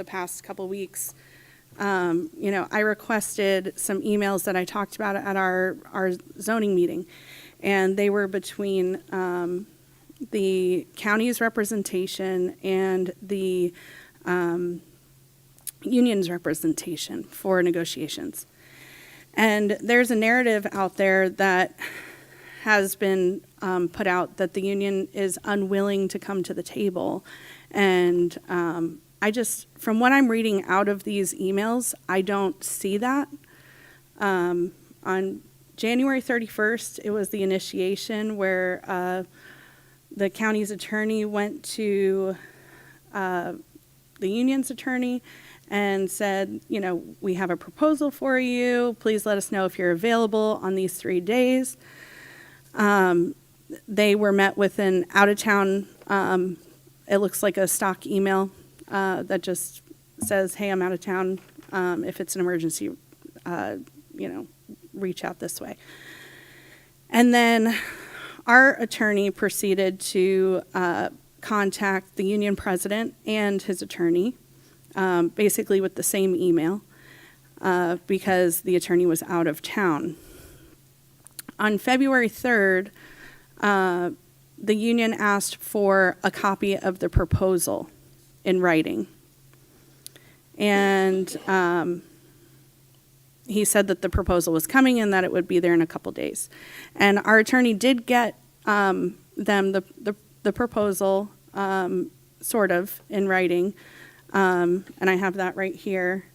past couple weeks, you know, I requested some emails that I talked about at our zoning meeting, and they were between the county's representation and the union's representation for negotiations. And there's a narrative out there that has been put out that the union is unwilling to come to the table. And from what I'm reading out of these emails, I don't see that. On January 31st, it was the initiation where the county's attorney went to the union's attorney and said, we have a proposal for you. Please let us know if you're available on these 3 days. They were met with an out-of-town, it looks like a stock email that just says, hey, I'm out of town. If it's an emergency, reach out this way. And then our attorney proceeded to contact the union president and his attorney, basically with the same email, because the attorney was out of town. On February 3rd, the union asked for a copy of the proposal in writing. And he said that the proposal was coming and that it would be there in a couple days. And our attorney did get them the proposal sort of in writing, and I have that right here.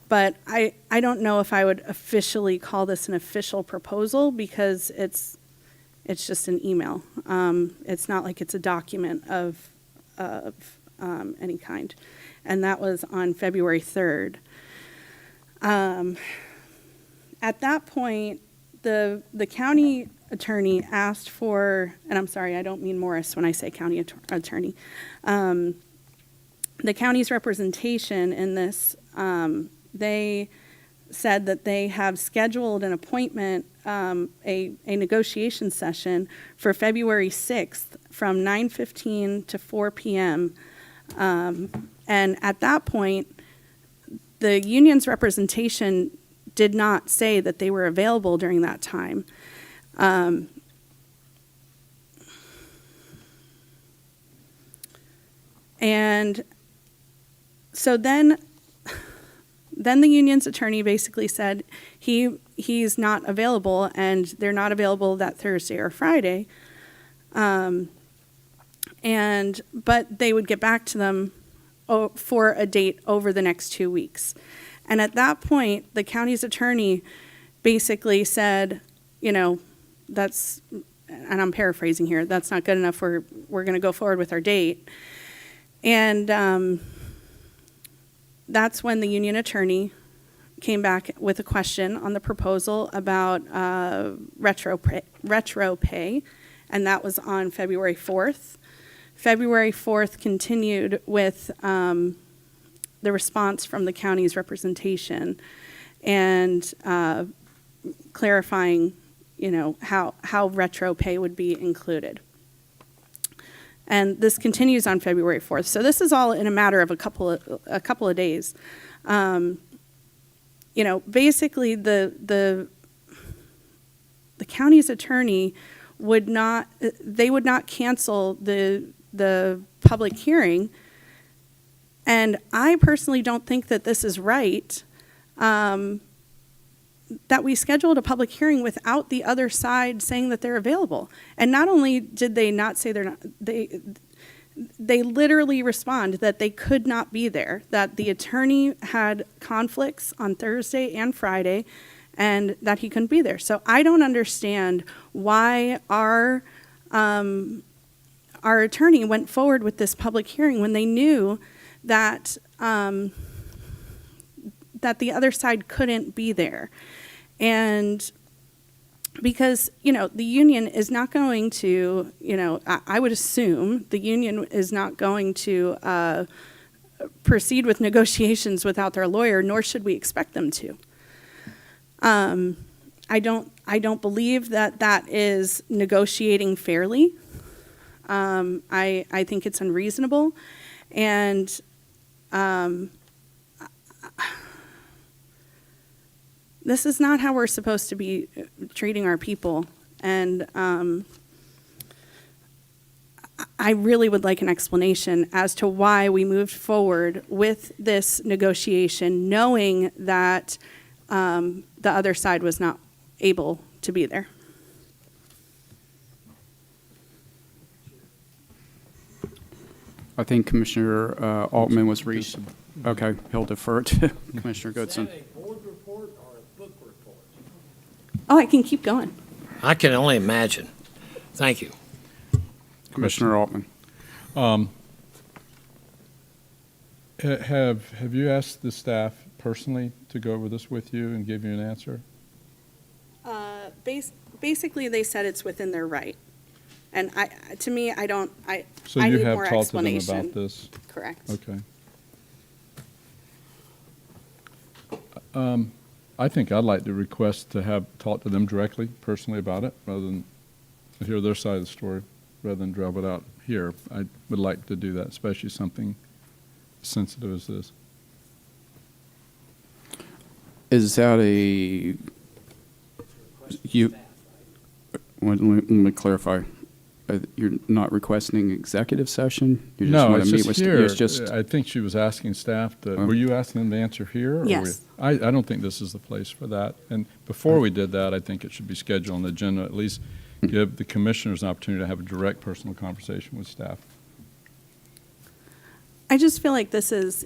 But I don't know if I would officially call this an official proposal because it's just an email. It's not like it's a document of any kind. And that was on February 3rd. At that point, the county attorney asked for, and I'm sorry, I don't mean Morris when I say county attorney. The county's representation in this, they said that they have scheduled an appointment, a negotiation session for February 6th from 9:15 to 4 p.m. And at that point, the union's representation did not say that they were available during that time. And so then the union's attorney basically said he's not available and they're not available that Thursday or Friday. But they would get back to them for a date over the next 2 weeks. And at that point, the county's attorney basically said, that's, and I'm paraphrasing here, that's not good enough, we're going to go forward with our date. And that's when the union attorney came back with a question on the proposal about retro pay, and that was on February 4th. February 4th continued with the response from the county's representation and clarifying, how retro pay would be included. And this continues on February 4th. So this is all in a matter of a couple of days. Basically the county's attorney would not cancel the public hearing. And I personally don't think that this is right, that we scheduled a public hearing without the other side saying that they're available. And not only did they not say they're not, they literally respond that they could not be there, that the attorney had conflicts on Thursday and Friday, and that he couldn't be there. So I don't understand why our attorney went forward with this public hearing when they knew that that the other side couldn't be there. And because, the union is not going to, I would assume the union is not going to proceed with negotiations without their lawyer, nor should we expect them to. I don't believe that is negotiating fairly. I think it's unreasonable. And this is not how we're supposed to be treating our people. And I really would like an explanation as to why we moved forward with this negotiation, knowing that the other side was not able to be there. I think Commissioner Altman was okay, he'll defer to Commissioner Goodson. Is that a board report or a book report? Oh, I can keep going. I can only imagine. Thank you. Commissioner Altman. Have you asked the staff personally to go over this with you and give you an answer? Basically, they said it's within their right. And to me, I So I you need have more talked to them explanation. about this? Correct. Okay. I think I'd like to request to have talked to them directly, personally about it, rather than hear their side of the story, rather than drive it out here. I would like to do that, especially something sensitive as this. Is that let me clarify. You're not requesting executive session? You just No, want it's to meet just with here. it's just I think she was asking staff to, were you asking them to answer here? Or Yes. I don't think this is the place for that. And before we did that, I think it should be scheduled on the agenda, at least give the commissioners an opportunity to have a direct personal conversation with staff. I just feel like this has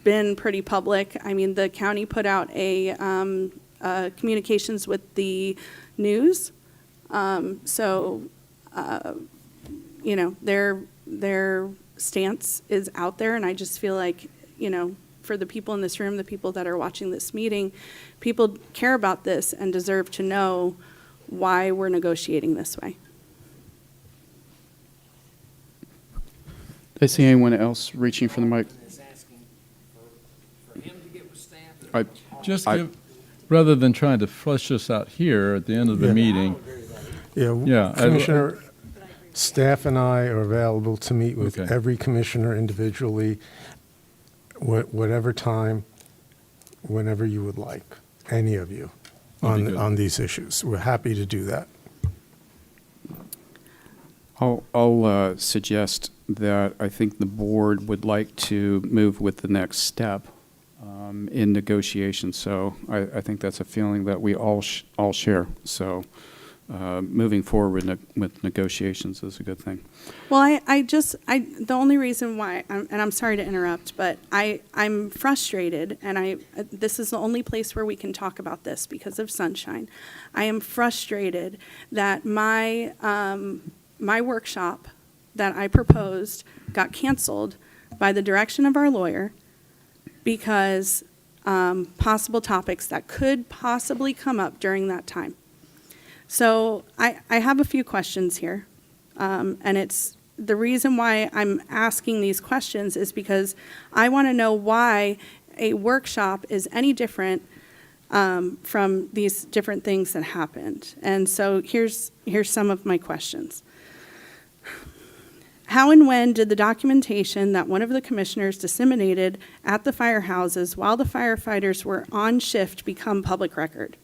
been pretty public. I mean, the county put out a communications with the news. You know, their stance is out there, and I just feel like, you know, for the people in this room, the people that are watching this meeting, people care about this and deserve to know why we're negotiating this way. Do I see anyone else reaching for the mic? Rather than trying to flesh this out here at the end of the meeting. Yeah, Commissioner, staff and I are available to meet with Okay. every commissioner individually, whatever time, whenever you would like, any of you, That'd be good. on these issues. We're happy to do that. I'll suggest that I think the board would like to move with the next step in negotiations. So I think that's a feeling that we all share. So moving forward with negotiations is a good thing. Well, the only reason why, and I'm sorry to interrupt, but I'm frustrated, and this is the only place where we can talk about this because of sunshine. I am frustrated that my workshop that I proposed got canceled by the direction of our lawyer because possible topics that could possibly come up during that time. So I have a few questions here, and it's the reason why I'm asking these questions is because I want to know why a workshop is any different from these different things that happened. And so here's some of my questions. How and when did the documentation that one of the commissioners disseminated at the firehouses while the firefighters were on shift become public record?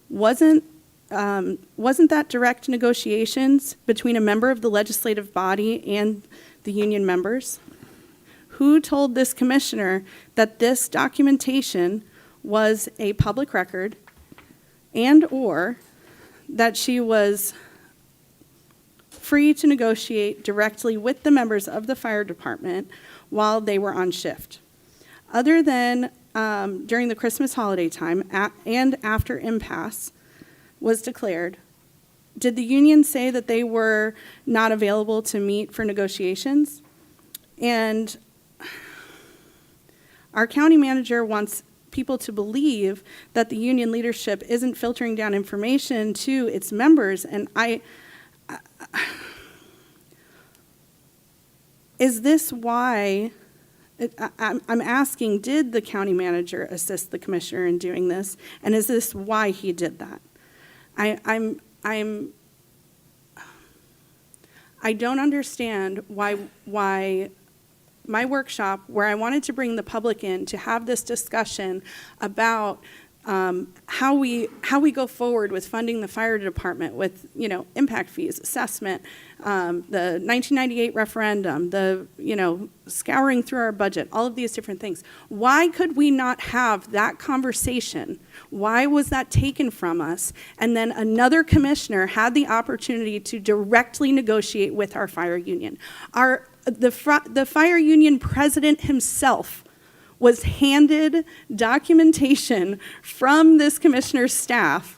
Wasn't that direct negotiations between a member of the legislative body and the union members? Who told this commissioner that this documentation was a public record and/or that she was free to negotiate directly with the members of the fire department while they were on shift? Other than during the Christmas holiday time and after impasse was declared, did the union say that they were not available to meet for negotiations? And our county manager wants people to believe that the union leadership isn't filtering down information to its members, and is this why, I'm asking, did the county manager assist the commissioner in doing this? And is this why he did that? I don't understand why my workshop, where I wanted to bring the public in to have this discussion about how we go forward with funding the fire department with, impact fees, assessment, the 1998 referendum, scouring through our budget, all of these different things. Why could we not have that conversation? Why was that taken from us? And then another commissioner had the opportunity to directly negotiate with our fire union. The fire union president himself was handed documentation from this commissioner's staff,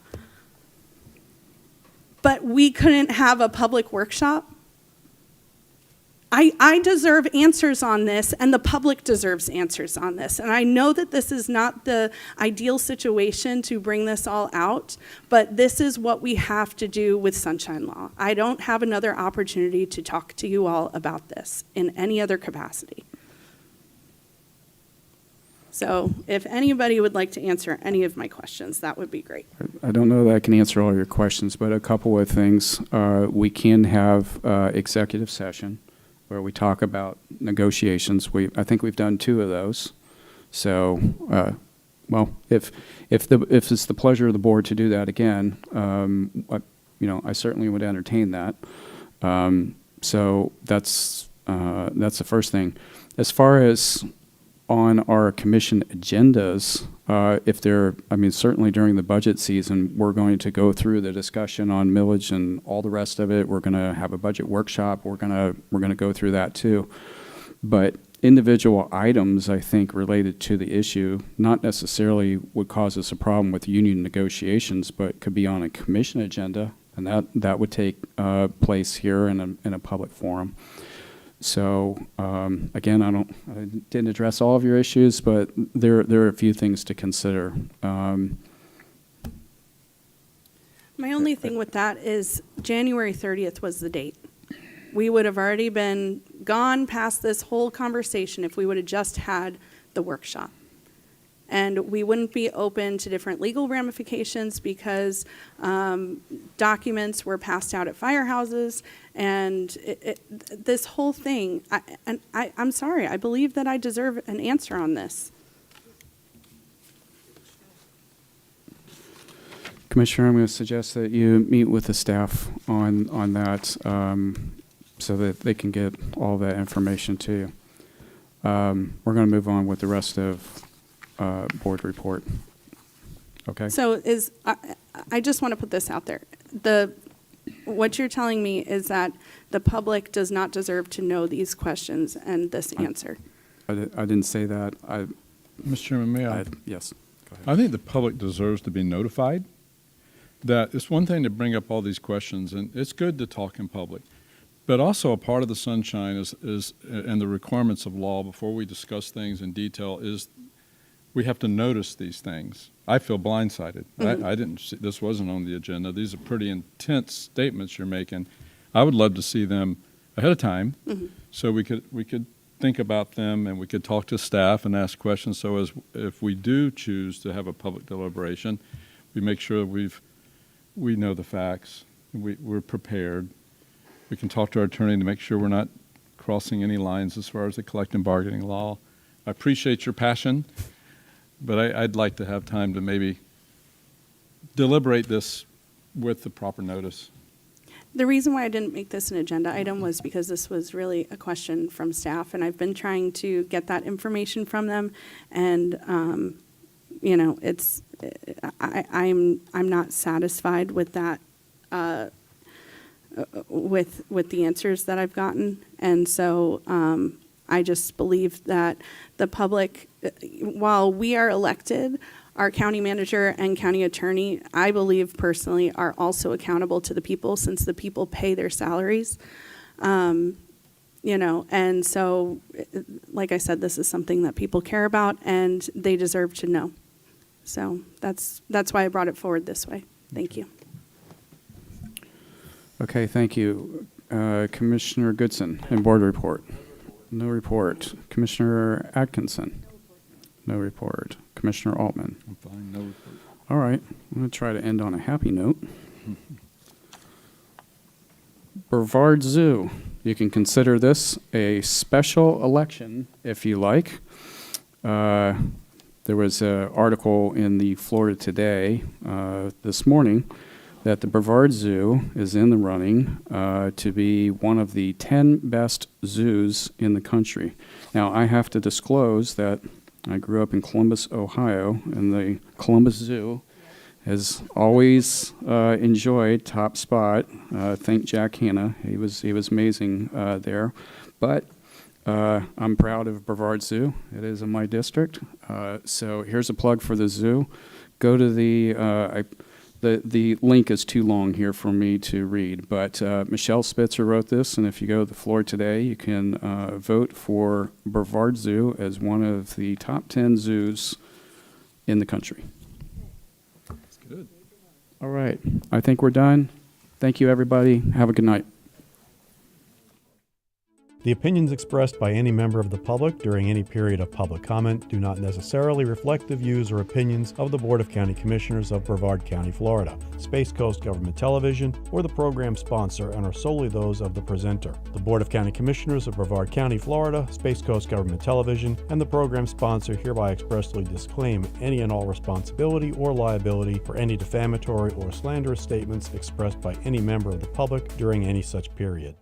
but we couldn't have a public workshop? I deserve answers on this, and the public deserves answers on this. And I know that this is not the ideal situation to bring this all out, but this is what we have to do with Sunshine Law. I don't have another opportunity to talk to you all about this in any other capacity. So if anybody would like to answer any of my questions, that would be great. I don't know that I can answer all your questions, but a couple of things. We can have executive session where we talk about negotiations. I think we've done 2 of those. So, if it's the pleasure of the board to do that again, I certainly would entertain that. So that's the first thing. As far as on our commission agendas, certainly during the budget season, we're going to go through the discussion on millage and all the rest of it. We're going to have a budget workshop. We're going to go through that too. But individual items, I think, related to the issue, not necessarily would cause us a problem with union negotiations, but could be on a commission agenda, and that would take place here in a public forum. So again, I didn't address all of your issues, but there are a few things to consider. My only thing with that is January 30th was the date. We would have already been gone past this whole conversation if we would have just had the workshop. And we wouldn't be open to different legal ramifications because documents were passed out at firehouses, and this whole thing, I'm sorry, I believe that I deserve an answer on this. Commissioner, I'm going to suggest that you meet with the staff on that so that they can get all that information to you. We're going to move on with the rest of board report. Okay. So I just want to put this out there. What you're telling me is that the public does not deserve to know these questions and this answer. I didn't say that. Mr. Chairman, may I? Yes. Go ahead. I think the public deserves to be notified that it's one thing to bring up all these questions, and it's good to talk in public. But also a part of the sunshine is and the requirements of law before we discuss things in detail is we have to notice these things. I feel blindsided. Mm-hmm. I didn't see, this wasn't on the agenda. These are pretty intense statements you're making. I would love to see them ahead of time, mm-hmm. so we could think about them and we could talk to staff and ask questions. So if we do choose to have a public deliberation, we make sure we know the facts. We're prepared. We can talk to our attorney to make sure we're not crossing any lines as far as the collective bargaining law. I appreciate your passion, but I'd like to have time to maybe deliberate this with the proper notice. The reason why I didn't make this an agenda item was because this was really a question from staff, and I've been trying to get that information from them, and I'm not satisfied with that, with the answers that I've gotten, and so I just believe that the public, while we are elected, our county manager and county attorney, I believe personally, are also accountable to the people since the people pay their salaries. And so, like I said, this is something that people care about and they deserve to know. So that's why I brought it forward this way. Thank you. Okay, thank you. Commissioner Goodson and board report. No report. Commissioner Atkinson. No report. Commissioner Altman. I'm fine, no report. All right, I'm going to try to end on a happy note. Brevard Zoo. You can consider this a special election if you like. there was an article in the Florida Today this morning that the Brevard Zoo is in the running to be one of the 10 best zoos in the country. Now, I have to disclose that I grew up in Columbus, Ohio, and the Columbus Zoo has always enjoyed top spot. Thank Jack Hanna. He was amazing there. But I'm proud of Brevard Zoo. It is in my district. So here's a plug for the zoo. Go to the link is too long here for me to read, but Michelle Spitzer wrote this, and if you go to the floor today, you can vote for Brevard Zoo as one of the top 10 zoos in the country. That's good. All right. I think we're done. Thank you, everybody. Have a good night. The opinions expressed by any member of the public during any period of public comment do not necessarily reflect the views or opinions of the Board of County Commissioners of Brevard County, Florida, Space Coast Government Television, or the program sponsor, and are solely those of the presenter. The Board of County Commissioners of Brevard County, Florida, Space Coast Government Television, and the program sponsor hereby expressly disclaim any and all responsibility or liability for any defamatory or slanderous statements expressed by any member of the public during any such period.